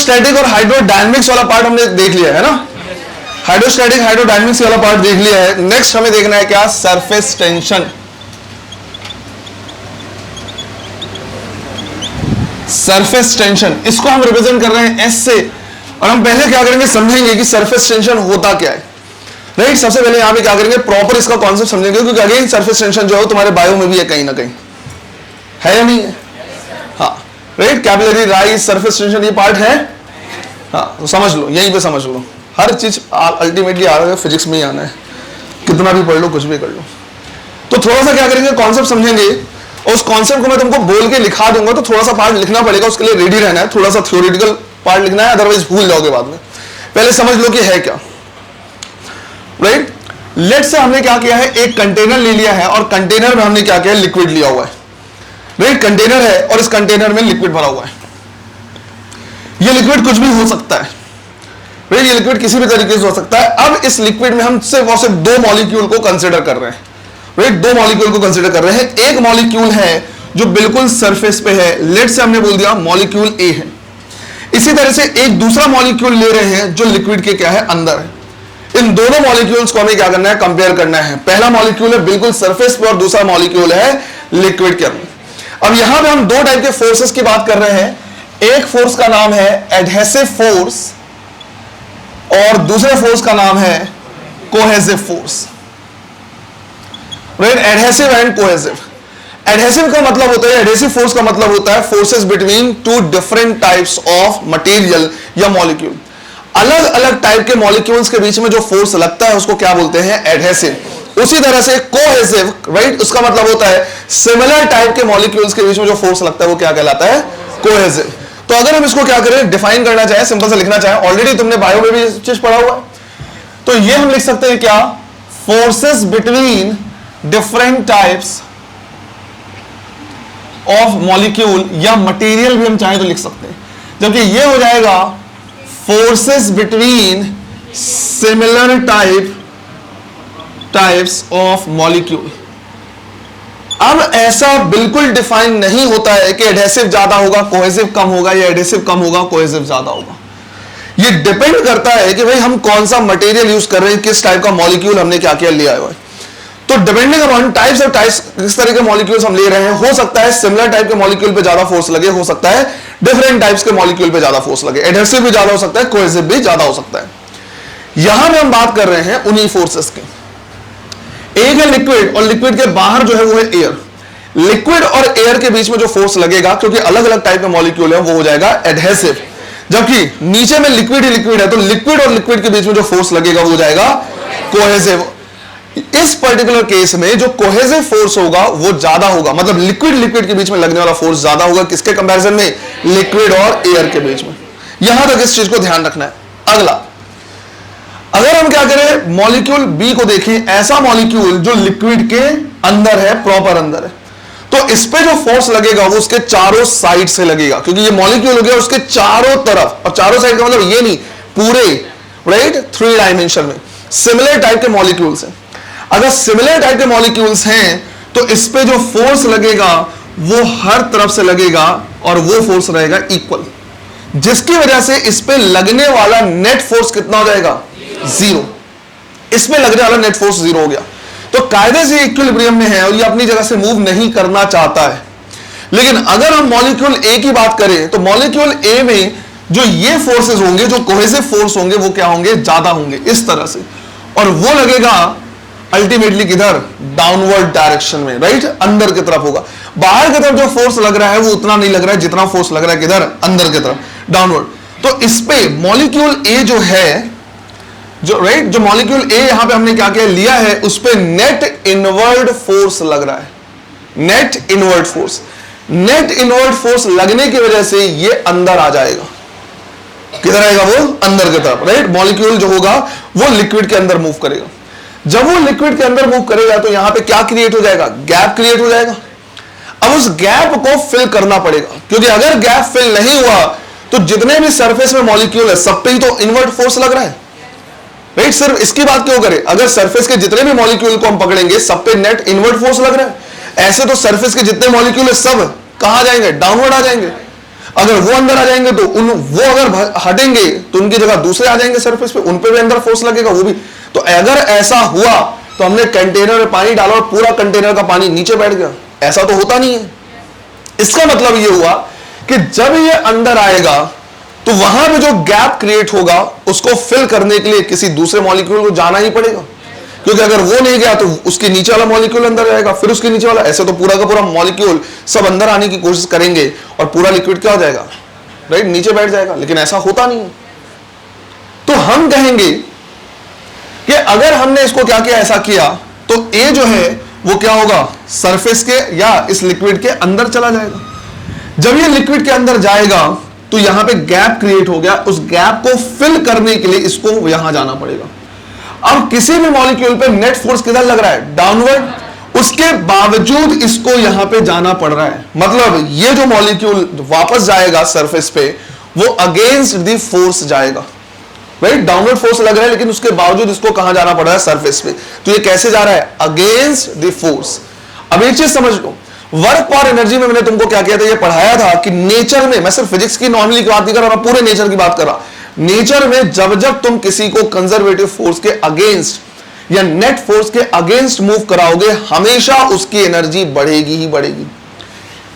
Hydrostatic और hydrodynamics वाला part हमने देख लिया है ना, हाइड्रोस्टैटिक हाइड्रोडायनेमिक्स वाला पार्ट देख लिया है। नेक्स्ट हमें देखना है क्या, सरफेस टेंशन। सरफेस टेंशन, इसको हम रिप्रेजेंट कर रहे हैं एस से, और हम पहले क्या करेंगे, समझेंगे कि सरफेस टेंशन होता क्या है। राइट, सबसे पहले यहां पे क्या करेंगे, प्रॉपर इसका कॉन्सेप्ट समझेंगे, क्योंकि अगेन सरफेस टेंशन जो है तुम्हारे बायो में भी है कहीं ना कहीं, है या नहीं है? हाँ, right, capillary rise surface tension ये पार्ट है। हाँ, तो समझ लो, यहीं पे समझ लो, हर चीज अल्टीमेटली आ रहा है फिजिक्स में ही आना है, कितना भी पढ़ लो कुछ भी कर लो। तो थोड़ा सा क्या करेंगे, कॉन्सेप्ट समझेंगे, और उस कॉन्सेप्ट को मैं तुमको बोल के लिखा दूंगा, तो थोड़ा सा पार्ट लिखना पड़ेगा, उसके लिए रेडी रहना है, थोड़ा सा थ्योरेटिकल पार्ट लिखना है, अदरवाइज भूल जाओगे बाद में। पहले समझ लो कि है क्या। राइट, लेट से हमने क्या किया है, एक कंटेनर ले लिया है, और कंटेनर में हमने क्या किया है, लिक्विड लिया हुआ है। राइट, कंटेनर है और इस कंटेनर में लिक्विड भरा हुआ है। ये लिक्विड कुछ भी हो सकता है, राइट, ये लिक्विड किसी भी तरीके से हो सकता है। अब इस लिक्विड में हम सिर्फ और सिर्फ दो मॉलिक्यूल को कंसिडर कर रहे हैं। राइट, दो मॉलिक्यूल को कंसिडर कर रहे हैं। एक मॉलिक्यूल है जो बिल्कुल सरफेस पे है, लेट से हमने बोल दिया मॉलिक्यूल ए है। इसी तरह से एक दूसरा मॉलिक्यूल ले रहे हैं जो लिक्विड के क्या है, अंदर है। इन दोनों मॉलिक्यूल्स को हमें क्या करना है, कंपेयर करना है। पहला मॉलिक्यूल है बिल्कुल सरफेस पे और दूसरा मॉलिक्यूल है लिक्विड के अंदर। अब यहां पे हम दो टाइप के फोर्सेस की बात कर रहे हैं। एक फोर्स का नाम है एडहेसिव फोर्स और दूसरे फोर्स का नाम है cohesive force. Right, adhesive and cohesive. Adhesive का मतलब होता है, एडहेसिव फोर्स का मतलब होता है forces between two different types of material या मॉलिक्यूल। अलग अलग टाइप के मॉलिक्यूल्स के बीच में जो फोर्स लगता है उसको क्या बोलते हैं, एडहेसिव। उसी तरह से कोहेसिव, राइट, उसका मतलब होता है सिमिलर टाइप के मॉलिक्यूल्स के बीच में जो फोर्स लगता है वो क्या कहलाता है, कोहेसिव। तो अगर हम इसको क्या करें, डिफाइन करना चाहें, सिंपल से लिखना चाहें, ऑलरेडी तुमने बायो में भी चीज पढ़ा हुआ है, तो ये हम लिख सकते हैं क्या, forces between different types of molecule या मटेरियल भी हम चाहें तो लिख सकते हैं। जबकि ये हो जाएगा forces between similar types of molecule. अब ऐसा बिल्कुल डिफाइन नहीं होता है कि एडहेसिव ज्यादा होगा कोहेसिव कम होगा, या एडहेसिव कम होगा कोहेसिव ज्यादा होगा। ये डिपेंड करता है कि भाई हम कौन सा मटेरियल यूज कर रहे हैं, किस टाइप का मॉलिक्यूल हमने क्या किया लिया हुआ है। तो depending upon types of types, किस तरह के मॉलिक्यूल्स हम ले रहे हैं, हो सकता है सिमिलर टाइप के मॉलिक्यूल पे ज्यादा फोर्स लगे, हो सकता है डिफरेंट टाइप्स के मॉलिक्यूल पे ज्यादा फोर्स लगे। एडहेसिव भी ज्यादा हो सकता है, कोहेसिव भी ज्यादा हो सकता है। यहां पे हम बात कर रहे हैं उन्हीं फोर्सेस की। एक है लिक्विड, और लिक्विड के बाहर जो है वो है एयर। लिक्विड और एयर के बीच में जो फोर्स लगेगा, क्योंकि अलग अलग टाइप के मॉलिक्यूल है, वो हो जाएगा एडहेसिव। जबकि नीचे में लिक्विड ही लिक्विड है, तो लिक्विड और लिक्विड के बीच में जो फोर्स लगेगा वो हो जाएगा कोहेसिव। इस पर्टिकुलर केस में जो कोहेसिव फोर्स होगा वो ज्यादा होगा, मतलब लिक्विड लिक्विड के बीच में लगने वाला फोर्स ज्यादा होगा। किसके कंपैरिजन में, लिक्विड और एयर के बीच में। यहां तक इस चीज को ध्यान रखना है। अगला, अगर हम क्या करें, मॉलिक्यूल बी को देखें, ऐसा मॉलिक्यूल जो लिक्विड के अंदर है, प्रॉपर अंदर है, तो इस पे जो फोर्स लगेगा वो उसके चारों साइड से लगेगा, क्योंकि ये मॉलिक्यूल हो गया उसके चारों तरफ। और चारों साइड का मतलब ये नहीं, पूरे, राइट, 3 डायमेंशन में सिमिलर टाइप के मॉलिक्यूल्स हैं। अगर सिमिलर टाइप के मॉलिक्यूल्स हैं तो इस पे जो फोर्स लगेगा वो हर तरफ से लगेगा, और वो फोर्स रहेगा इक्वल, जिसकी वजह से इस पे लगने वाला नेट फोर्स कितना हो जाएगा, 0। इसमें लगने वाला नेट फोर्स 0 हो गया। तो कायदे से इक्विलिब्रियम में है और ये अपनी जगह से मूव नहीं करना चाहता है। लेकिन अगर हम मॉलिक्यूल ए की बात करें तो मॉलिक्यूल ए में जो ये फोर्सेस होंगे, जो कोहेसिव फोर्स होंगे, वो क्या होंगे, ज्यादा होंगे, इस तरह से। और वो लगेगा अल्टीमेटली किधर, डाउनवर्ड डायरेक्शन में, राइट, अंदर की तरफ होगा। बाहर की तरफ जो फोर्स लग रहा है वो उतना नहीं लग रहा है जितना फोर्स लग रहा है किधर, अंदर की तरफ, डाउनवर्ड। तो इस पे मॉलिक्यूल ए जो है, जो राइट, जो मॉलिक्यूल ए यहां पे हमने क्या किया लिया है, उस पे नेट इनवर्ड फोर्स लग रहा है, net inward force. Net inward force लगने की वजह से ये अंदर आ जाएगा, किधर आएगा, वो अंदर की तरफ, राइट। मॉलिक्यूल जो होगा वो लिक्विड के अंदर मूव करेगा। जब वो लिक्विड के अंदर मूव करेगा तो यहां पे क्या क्रिएट हो जाएगा, गैप क्रिएट हो जाएगा। अब उस गैप को फिल करना पड़ेगा, क्योंकि अगर गैप फिल नहीं हुआ तो जितने भी सरफेस में मॉलिक्यूल है सब पे ही तो इनवर्ड फोर्स लग रहा है, राइट। सिर्फ इसकी बात क्यों करें, अगर सरफेस के जितने भी मॉलिक्यूल को हम पकड़ेंगे सब पे नेट इनवर्ड फोर्स लग रहा है। ऐसे तो सरफेस के जितने मॉलिक्यूल है सब कहां जाएंगे, डाउनवर्ड आ जाएंगे। अगर वो अंदर आ जाएंगे तो वो अगर हटेंगे तो उनकी जगह दूसरे आ जाएंगे सरफेस पे, उन पे भी अंदर फोर्स लगेगा वो भी। तो अगर ऐसा हुआ तो हमने कंटेनर में पानी डाला और पूरा कंटेनर का पानी नीचे बैठ गया, ऐसा तो होता नहीं है। इसका मतलब ये हुआ कि जब ये अंदर आएगा तो वहां पे जो गैप क्रिएट होगा उसको फिल करने के लिए किसी दूसरे मॉलिक्यूल को जाना ही पड़ेगा, क्योंकि अगर वो नहीं गया तो उसके नीचे वाला मॉलिक्यूल अंदर जाएगा, फिर उसके नीचे वाला, ऐसे तो पूरा का पूरा मॉलिक्यूल सब अंदर आने की कोशिश करेंगे और पूरा लिक्विड क्या हो जाएगा, राइट, नीचे बैठ जाएगा। लेकिन ऐसा होता नहीं है। तो हम कहेंगे कि अगर हमने इसको क्या किया, ऐसा किया, तो ए जो है वो क्या होगा, सरफेस के या इस लिक्विड के अंदर चला जाएगा। जब ये लिक्विड के अंदर जाएगा तो यहां पे गैप क्रिएट हो गया, उस गैप को फिल करने के लिए इसको यहां जाना पड़ेगा। अब किसी भी मॉलिक्यूल पे नेट फोर्स किधर लग रहा है, डाउनवर्ड, उसके बावजूद इसको यहां पे जाना पड़ रहा है। मतलब ये जो मॉलिक्यूल वापस जाएगा सरफेस पे वो अगेंस्ट द फोर्स जाएगा, राइट, डाउनवर्ड फोर्स लग रहा है लेकिन उसके बावजूद इसको कहां जाना पड़ रहा है, सरफेस पे। तो ये कैसे जा रहा है, अगेंस्ट द फोर्स। अब एक चीज समझ लो, वर्क पावर एनर्जी में मैंने तुमको क्या किया था, ये पढ़ाया था कि नेचर में, मैं सिर्फ फिजिक्स की नॉर्मली की बात नहीं कर रहा, पूरे नेचर की बात कर रहा। नेचर में जब जब तुम किसी को कंजर्वेटिव फोर्स के अगेंस्ट या नेट फोर्स के अगेंस्ट मूव कराओगे, हमेशा उसकी एनर्जी बढ़ेगी ही बढ़ेगी।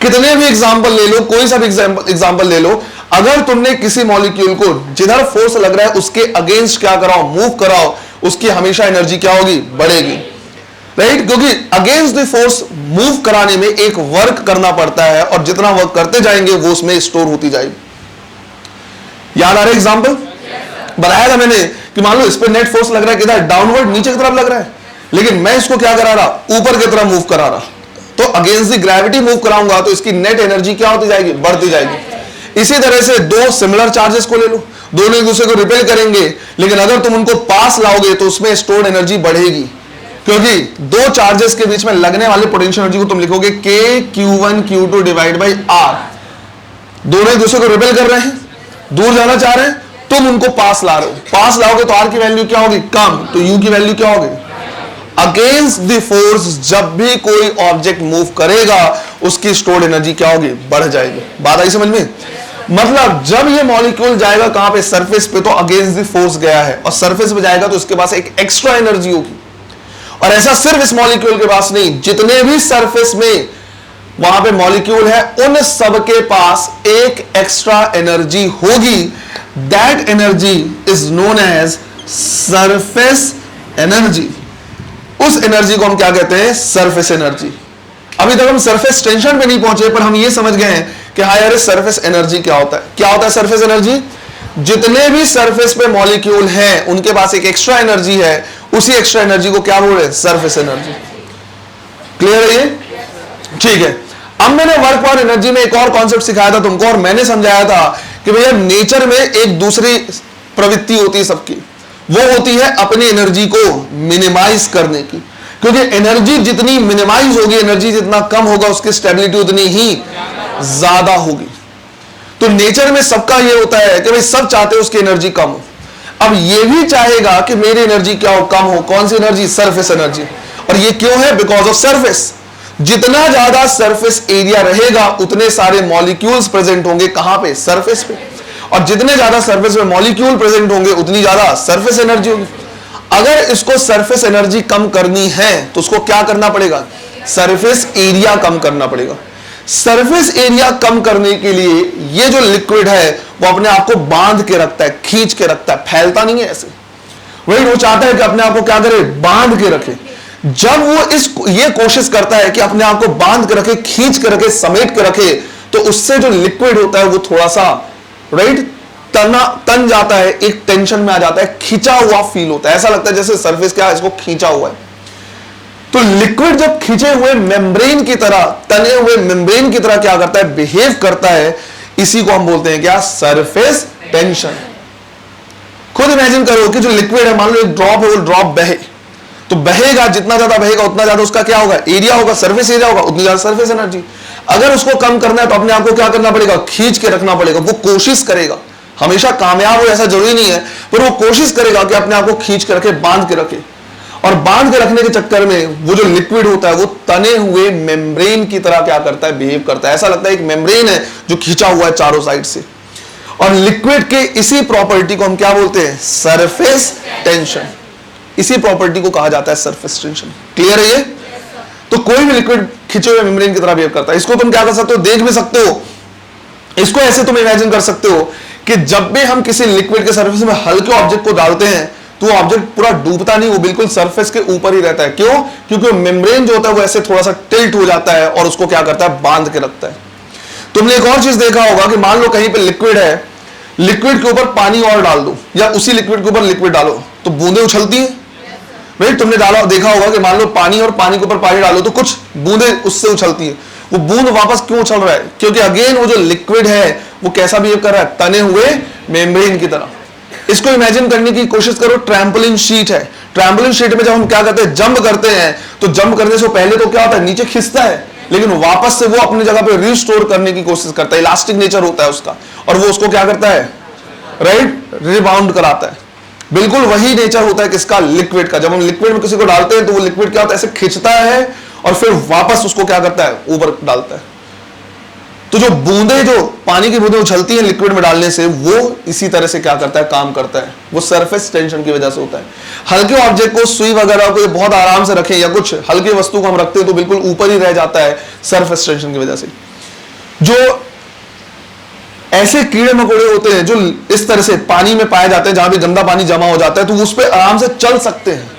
कितने भी एग्जांपल ले लो, कोई सा भी एग्जांपल ले लो, अगर तुमने किसी मॉलिक्यूल को जिधर फोर्स लग रहा है उसके अगेंस्ट क्या कराओ, मूव कराओ, उसकी हमेशा एनर्जी क्या होगी, बढ़ेगी, राइट, क्योंकि अगेंस्ट द फोर्स मूव कराने में एक वर्क करना पड़ता है और जितना वर्क करते जाएंगे वो उसमें स्टोर होती जाएगी। याद आ रहा है एग्जांपल? बताया था मैंने कि मान लो इस पे नेट फोर्स लग रहा है किधर, डाउनवर्ड, नीचे की तरफ लग रहा है, लेकिन मैं इसको क्या करा रहा, ऊपर की तरफ मूव करा रहा, तो अगेंस्ट द ग्रेविटी मूव कराऊंगा तो इसकी नेट एनर्जी क्या होती जाएगी, बढ़ती जाएगी। इसी तरह से दो सिमिलर चार्जेस को ले लो, दोनों एक दूसरे को रिपेल करेंगे, लेकिन अगर तुम उनको पास लाओगे तो उसमें स्टोर्ड एनर्जी बढ़ेगी, क्योंकि दो चार्जेस के बीच में लगने वाली पोटेंशियल एनर्जी को तुम लिखोगे K Q1 Q2 divide by R। दोनों एक दूसरे को रिपेल कर रहे हैं, दूर जाना चाह रहे हैं, तुम उनको पास ला रहे हो, पास लाओगे तो R की वैल्यू क्या होगी, कम, तो U की वैल्यू क्या होगी, अगेंस्ट द फोर्स जब भी कोई ऑब्जेक्ट मूव करेगा उसकी स्टोर्ड एनर्जी क्या होगी, बढ़ जाएगी। बात आई समझ में? मतलब जब ये मॉलिक्यूल जाएगा कहां पे, सरफेस पे, तो अगेंस्ट द फोर्स गया है और सरफेस पे जाएगा तो उसके पास एक एक्स्ट्रा एनर्जी होगी। और ऐसा सिर्फ इस मॉलिक्यूल के पास नहीं, जितने भी सरफेस में वहां पे मॉलिक्यूल है उन सब के पास एक एक्स्ट्रा एनर्जी होगी। That energy is known as surface energy. उस एनर्जी को हम क्या कहते हैं, सरफेस एनर्जी। अभी तक हम सरफेस टेंशन पे नहीं पहुंचे, पर हम ये समझ गए हैं कि हाँ यार सरफेस एनर्जी क्या होता है। क्या होता है सरफेस एनर्जी? जितने भी सरफेस पे मॉलिक्यूल हैं उनके पास एक एक्स्ट्रा एनर्जी है, उसी एक्स्ट्रा एनर्जी को क्या बोल रहे हैं, सरफेस एनर्जी। क्लियर है ये? ठीक है। अब मैंने वर्क पावर एनर्जी में एक और कॉन्सेप्ट सिखाया था तुमको, और मैंने समझाया था कि भैया नेचर में एक दूसरी प्रवृत्ति होती है सबकी, वो होती है अपनी एनर्जी को मिनिमाइज करने की, क्योंकि एनर्जी जितनी मिनिमाइज होगी, एनर्जी जितना कम होगा, उसकी स्टेबिलिटी उतनी ही ज्यादा होगी। तो नेचर में सबका ये होता है कि भाई सब चाहते हैं उसकी एनर्जी कम हो। अब ये भी चाहेगा कि मेरी एनर्जी क्या हो, कम हो। कौन सी एनर्जी? Surface energy. और ये क्यों है? Because of surface. जितना ज्यादा सरफेस एरिया रहेगा उतने सारे मॉलिक्यूल्स प्रेजेंट होंगे, कहां पे? सरफेस पे। और जितने ज्यादा सरफेस में मॉलिक्यूल प्रेजेंट होंगे उतनी ज्यादा सरफेस एनर्जी होगी। अगर इसको सरफेस एनर्जी कम करनी है तो उसको क्या करना पड़ेगा? सरफेस एरिया कम करना पड़ेगा। सरफेस एरिया कम करने के लिए ये जो लिक्विड है वो अपने आप को बांध के रखता है, खींच के रखता है, फैलता नहीं है ऐसे। वही वो चाहता है कि अपने आप को क्या करे? बांध के रखे। जब वो ये कोशिश करता है कि अपने आप को बांध के रखे, खींच के रखे, समेट के रखे, तो उससे जो लिक्विड होता है वो थोड़ा सा तन जाता है, एक टेंशन में आ जाता है, खींचा हुआ फील होता है। ऐसा लगता है जैसे सरफेस क्या है, इसको खींचा हुआ है। तो लिक्विड जब खींचे हुए मेम्ब्रेन की तरह, तने हुए मेम्ब्रेन की तरह क्या करता है? बिहेव करता है। इसी को हम बोलते हैं क्या? Surface tension. खुद इमेजिन करो कि जो लिक्विड है, मान लो एक ड्रॉप है, वो ड्रॉप बहे, तो बहेगा, जितना ज्यादा बहेगा उतना ज्यादा उसका क्या होगा? एरिया होगा, सरफेस एरिया होगा, उतनी ज्यादा सरफेस एनर्जी। अगर उसको कम करना है तो अपने आप को क्या करना पड़ेगा? खींच के रखना पड़ेगा। वो कोशिश करेगा, हमेशा कामयाब हो ऐसा जरूरी नहीं है, पर वो कोशिश करेगा कि अपने आप को खींच के रखे, बांध के रखे। और बांध के रखने के चक्कर में वो जो लिक्विड होता है वो तने हुए मेम्ब्रेन की तरह क्या करता है, बिहेव करता है। ऐसा लगता है एक मेम्ब्रेन है जो खींचा हुआ है चारों साइड से। और लिक्विड के इसी प्रॉपर्टी को हम क्या बोलते हैं, सरफेस टेंशन। इसी प्रॉपर्टी को कहा जाता है सरफेस टेंशन। क्लियर है ये? तो कोई भी लिक्विड खींचे हुए मेम्ब्रेन की तरह बिहेव करता है। इसको तुम क्या कर सकते हो, देख भी सकते हो। इसको ऐसे तुम इमेजिन कर सकते हो कि जब भी हम किसी लिक्विड के सरफेस में हल्के ऑब्जेक्ट को डालते हैं तो ऑब्जेक्ट पूरा डूबता नहीं, वो बिल्कुल सरफेस के ऊपर ही रहता है। क्यों? क्योंकि मेम्ब्रेन जो होता है वो ऐसे थोड़ा सा टिल्ट हो जाता है और उसको क्या करता है, बांध के रखता है। तुमने एक और चीज देखा होगा कि मान लो कहीं पे लिक्विड है, लिक्विड के ऊपर पानी और डाल दो या उसी लिक्विड के ऊपर लिक्विड डालो तो बूंदे उछलती हैं। राइट? तुमने देखा होगा कि मान लो पानी और पानी के ऊपर पानी डालो तो कुछ बूंदे उससे उछलती है। वो बूंद वापस क्यों उछल रहा है? क्योंकि अगेन वो जो लिक्विड है वो कैसा बिहेव कर रहा है, तने हुए मेम्ब्रेन की तरह। इसको इमेजिन करने की कोशिश करो, ट्रैम्पोलिन शीट है। ट्रैम्पोलिन शीट में जब हम क्या करते हैं, जंप करते हैं, तो जंप करने से पहले तो क्या होता है, नीचे खिसता है, लेकिन वापस से वो अपनी जगह पे रिस्टोर करने की कोशिश करता है। इलास्टिक नेचर होता है उसका, और वो उसको क्या करता है, राइट, रिबाउंड कराता है। बिल्कुल वही नेचर होता है किसका, लिक्विड का। जब हम लिक्विड में किसी को डालते हैं तो वो लिक्विड क्या होता है, ऐसे खींचता है और फिर वापस उसको क्या करता है, ऊपर डालता है। तो जो बूंदे, जो पानी की बूंदे उछलती हैं लिक्विड में डालने से, वो इसी तरह से क्या करता है, काम करता है। वो सरफेस टेंशन की वजह से होता है। हल्के ऑब्जेक्ट को, सुई वगैरह को बहुत आराम से रखें या कुछ हल्के वस्तु को हम रखते हैं तो बिल्कुल ऊपर ही रह जाता है सरफेस टेंशन की वजह से। जो ऐसे कीड़े मकोड़े होते हैं जो इस तरह से पानी में पाए जाते हैं, जहां भी गंदा पानी जमा हो जाता है, तो उस पर आराम से चल सकते हैं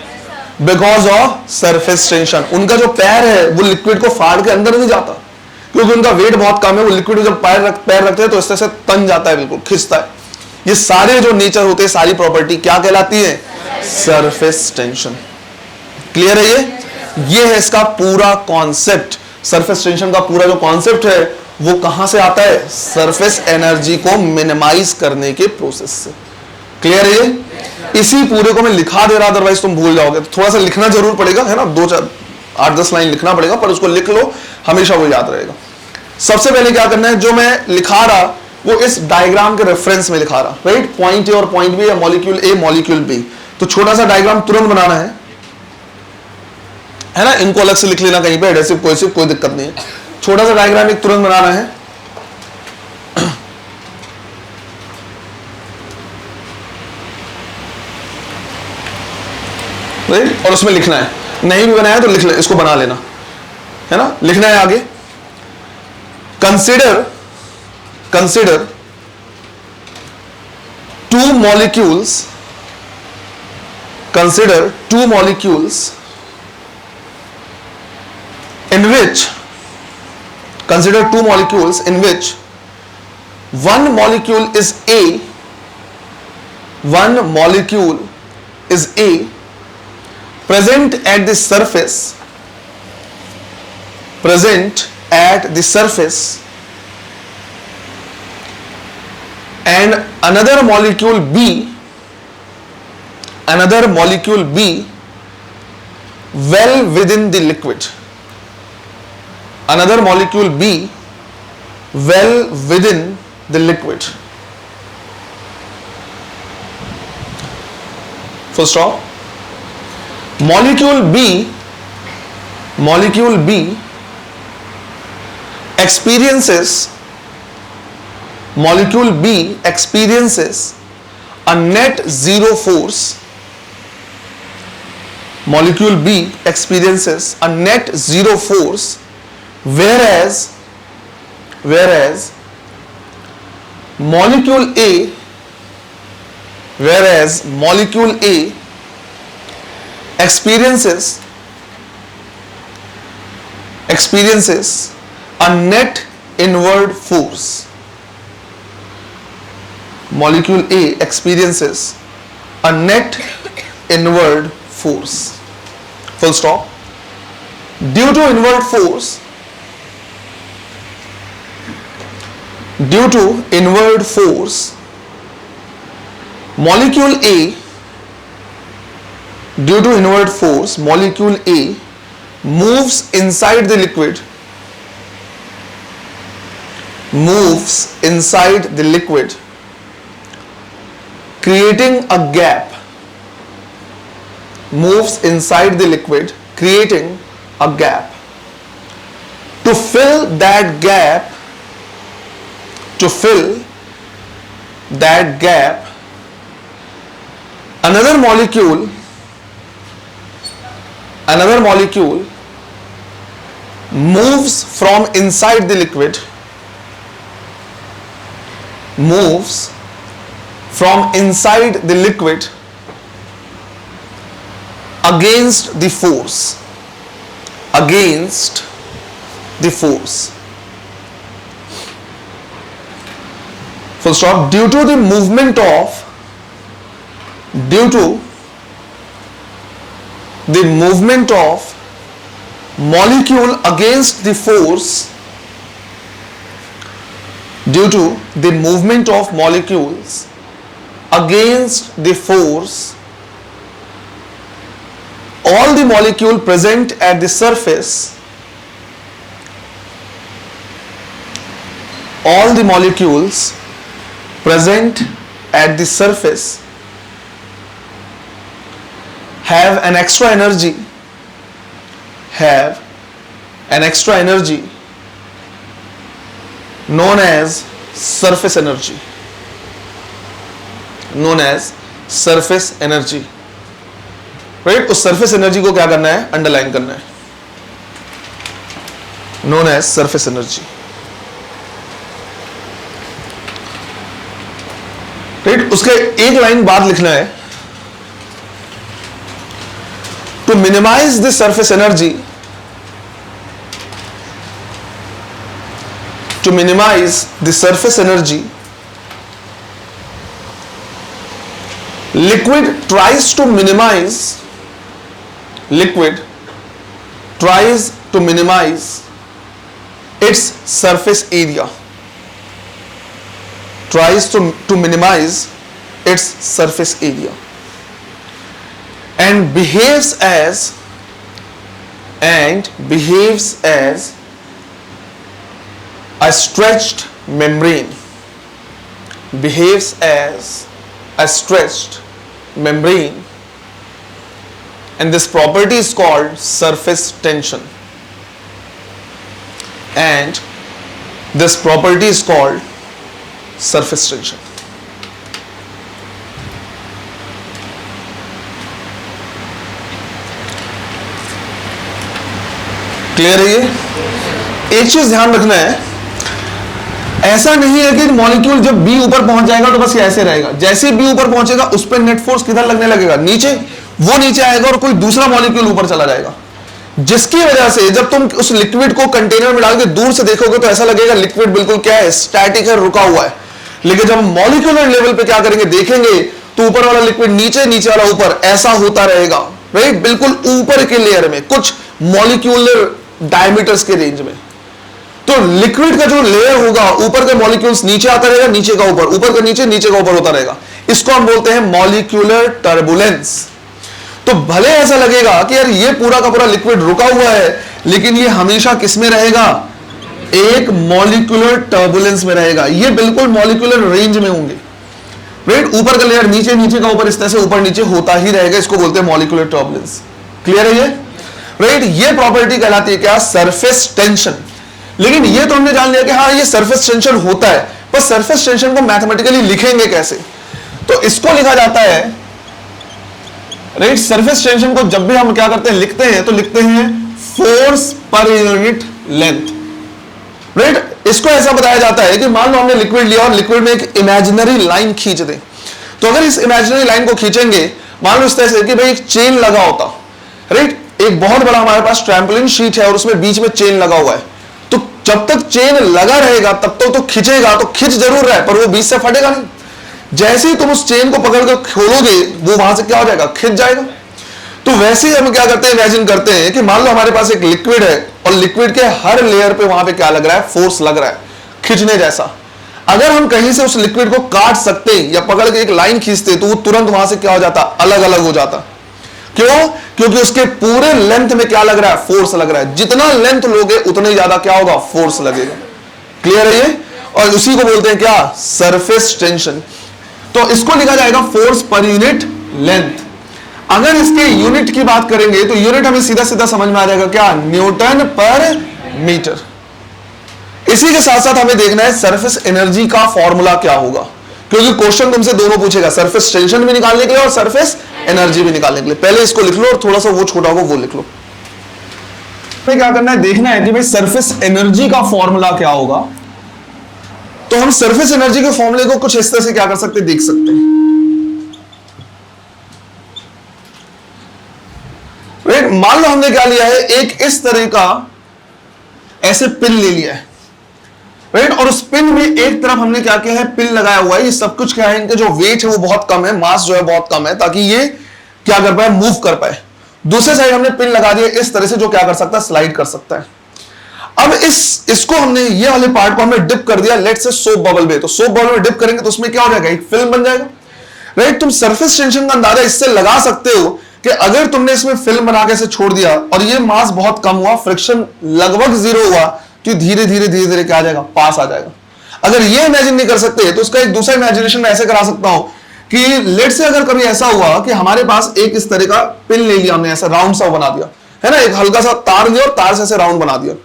बिकॉज ऑफ सरफेस टेंशन। उनका जो पैर है वो लिक्विड को फाड़ के अंदर नहीं जाता, क्योंकि उनका वेट बहुत कम है। वो लिक्विड जब पैर रखते हैं तो इस तरह से तन जाता है, बिल्कुल खिंचता है। ये सारे जो नेचर होते हैं, सारी प्रॉपर्टी क्या कहलाती है, सरफेस टेंशन। क्लियर है ये है इसका पूरा कॉन्सेप्ट। सरफेस टेंशन का पूरा जो कॉन्सेप्ट है वो कहां से आता है, सरफेस एनर्जी को मिनिमाइज करने के प्रोसेस से। क्लियर है ये? इसी पूरे को मैं लिखा दे रहा, अदरवाइज तुम भूल जाओगे। तो थोड़ा सा लिखना जरूर पड़ेगा, है ना, 8-10 लाइन लिखना पड़ेगा, पर उसको लिख लो, हमेशा वो याद रहेगा। सबसे पहले क्या करना है, जो मैं लिखा रहा वो इस डायग्राम के रेफरेंस में लिखा रहा, राइट। पॉइंट ए और पॉइंट बी, या मॉलिक्यूल ए मॉलिक्यूल बी। तो छोटा सा डायग्राम तुरंत बनाना है ना। इनको अलग से लिख लेना कहीं पे, एडहेसिव कोहेसिव कोई दिक्कत नहीं है। छोटा सा डायग्राम एक तुरंत बनाना है। राइट, और उसमें लिखना है। नहीं भी बनाया तो लिख ले, इसको बना लेना, है ना। लिखना है आगे, consider two molecules in which one molecule is A present at the surface and another molecule B well within the liquid. Another molecule B well within the liquid. Full stop. Molecule B experiences a net zero force. Molecule B experiences a net zero force, whereas molecule A experiences a net inward force. Molecule A experiences a net inward force. Full stop. Due to inward force, molecule A moves inside the liquid, creating a gap moves inside the liquid, creating a gap. To fill that gap, another molecule moves from inside the liquid, against the force. Full stop. Due to the movement of molecule against the force, due to the movement of molecules against the force, all the molecule present at the surface, all the molecules present at the surface have an extra energy, known as surface energy, right? उस surface energy को क्या करना है? Underline करना है, known as surface energy. Right? उसके एक line बाद लिखना है, to minimize the surface energy, liquid tries to minimize its surface area, and behaves as a stretched membrane, and this property is called surface tension, clear है? ये एक चीज ध्यान रखना है, ऐसा नहीं है कि मॉलिक्यूल जब बी ऊपर पहुंच जाएगा तो बस ये ऐसे रहेगा, जैसे बी ऊपर पहुंचेगा उस पर नेट फोर्स किधर लगने लगेगा? नीचे, वो नीचे आएगा और कोई दूसरा मॉलिक्यूल ऊपर चला जाएगा, जिसकी वजह से जब तुम उस लिक्विड को कंटेनर में डाल के दूर से देखोगे तो ऐसा लगेगा लिक्विड बिल्कुल क्या है? स्टैटिक है, रुका हुआ है. लेकिन जब मॉलिक्यूलर लेवल पे क्या करेंगे, देखेंगे तो ऊपर वाला लिक्विड नीचे, नीचे वाला ऊपर, ऐसा होता रहेगा. राइट? बिल्कुल ऊपर के लेयर में, कुछ मॉलिक्यूलर डायमीटर्स के रेंज में. तो लिक्विड का जो लेयर होगा, ऊपर के मॉलिक्यूल्स नीचे आता रहेगा, नीचे का ऊपर, ऊपर का नीचे, नीचे का ऊपर होता रहेगा. इसको हम बोलते हैं मॉलिक्यूलर टर्बुलेंस. तो भले ऐसा लगेगा कि यार ये पूरा का पूरा लिक्विड रुका हुआ है, लेकिन ये हमेशा किस में रहेगा? एक मॉलिक्यूलर टर्बुलेंस में रहेगा. ये बिल्कुल मॉलिक्यूलर रेंज में होंगे. राइट? ऊपर का लेयर नीचे, नीचे का ऊपर, इस तरह से ऊपर नीचे होता ही रहेगा. इसको बोलते हैं मॉलिक्यूलर टर्बुलेंस. क्लियर है ये? राइट? ये प्रॉपर्टी कहलाती है क्या? Surface tension. लेकिन ये तो हमने जान लिया कि हाँ ये सरफेस टेंशन होता है, पर सरफेस टेंशन को मैथमेटिकली लिखेंगे कैसे? तो इसको लिखा जाता है, राइट? सरफेस टेंशन को जब भी हम क्या करते हैं, लिखते हैं, तो लिखते हैं force per unit length. Right? इसको ऐसा बताया जाता है कि मान लो हमने लिक्विड लिया और लिक्विड में एक इमेजिनरी लाइन खींच दे. तो अगर इस इमेजिनरी लाइन को खींचेंगे, मान लो इस तरह से कि भाई एक चेन लगा होता. राइट? एक बहुत बड़ा हमारे पास ट्रैम्पोलिन शीट है और उसमें बीच में चेन लगा हुआ है. तो जब तक चेन लगा रहेगा तब तक तो खींचेगा, तो खींच जरूर रहा है, पर वो बीच से फटेगा नहीं. जैसे ही तुम उस चेन को पकड़ कर खोलोगे, वो वहां से क्या हो जाएगा? खिंच जाएगा. तो वैसे ही हम क्या करते हैं, इमेजिन करते हैं कि मान लो हमारे पास एक लिक्विड है और लिक्विड के हर लेयर पे वहां पे क्या लग रहा है? फोर्स लग रहा है, खींचने जैसा. अगर हम कहीं से उस लिक्विड को काट सकते या पकड़ के एक लाइन खींचते तो वो तुरंत वहां से क्या हो जाता? अलग अलग हो जाता. क्यों? क्योंकि उसके पूरे लेंथ में क्या लग रहा है? फोर्स लग रहा है. जितना लेंथ लोगे उतना ही ज्यादा क्या होगा? फोर्स लगेगा. क्लियर है ये? और उसी को बोलते हैं क्या? Surface tension. तो इसको लिखा जाएगा फोर्स पर यूनिट लेंथ. अगर इसके यूनिट की बात करेंगे तो यूनिट हमें सीधा सीधा समझ में आ जाएगा, क्या? न्यूटन पर मीटर। इसी के साथ साथ हमें देखना है सरफेस एनर्जी का फॉर्मूला क्या होगा, क्योंकि क्वेश्चन तुमसे दोनों पूछेगा, सरफेस टेंशन भी निकालने के लिए और सरफेस एनर्जी भी निकालने के लिए। पहले इसको लिख लो और थोड़ा सा वो छोटा होगा वो लिख लो। क्या करना है, देखना है कि भाई सरफेस एनर्जी का फॉर्मूला क्या होगा। तो हम सरफेस एनर्जी के फॉर्मूले को कुछ इस तरह से क्या कर सकते हैं, देख सकते हैं। मान लो हमने क्या लिया है, एक इस तरह का ऐसे पिन ले लिया है, राइट, और उस पिन में एक तरफ हमने क्या किया है, पिन लगाया हुआ है। ये सब कुछ क्या है, इनका जो वेट है वो बहुत कम है, मास जो है बहुत कम है, ताकि ये क्या कर पाए, मूव कर पाए। दूसरे साइड हमने पिन लगा दिया इस तरह से, जो क्या कर सकता है, स्लाइड कर सकता है। अब इसको हमने ये वाले पार्ट को हमने डिप कर दिया, लेट से सोप बबल में। तो सोप बबल में डिप करेंगे तो उसमें क्या हो जाएगा, एक फिल्म बन जाएगा, राइट। तुम सरफेस टेंशन का अंदाजा इससे लगा सकते हो कि अगर तुमने इसमें फिल्म बना के इसे छोड़ दिया और ये मास बहुत कम हुआ, फ्रिक्शन लगभग 0 हुआ, तो धीरे धीरे धीरे धीरे क्या आ जाएगा, पास आ जाएगा। अगर ये इमेजिन नहीं कर सकते तो उसका एक दूसरा इमेजिनेशन मैं ऐसे करा सकता हूं कि लेट से अगर कभी ऐसा हुआ कि हमारे पास एक इस तरह का पिन ले लिया हमने, ऐसा राउंड सा बना दिया है ना, एक हल्का सा तार लिया और तार से ऐसे राउंड बना दिया।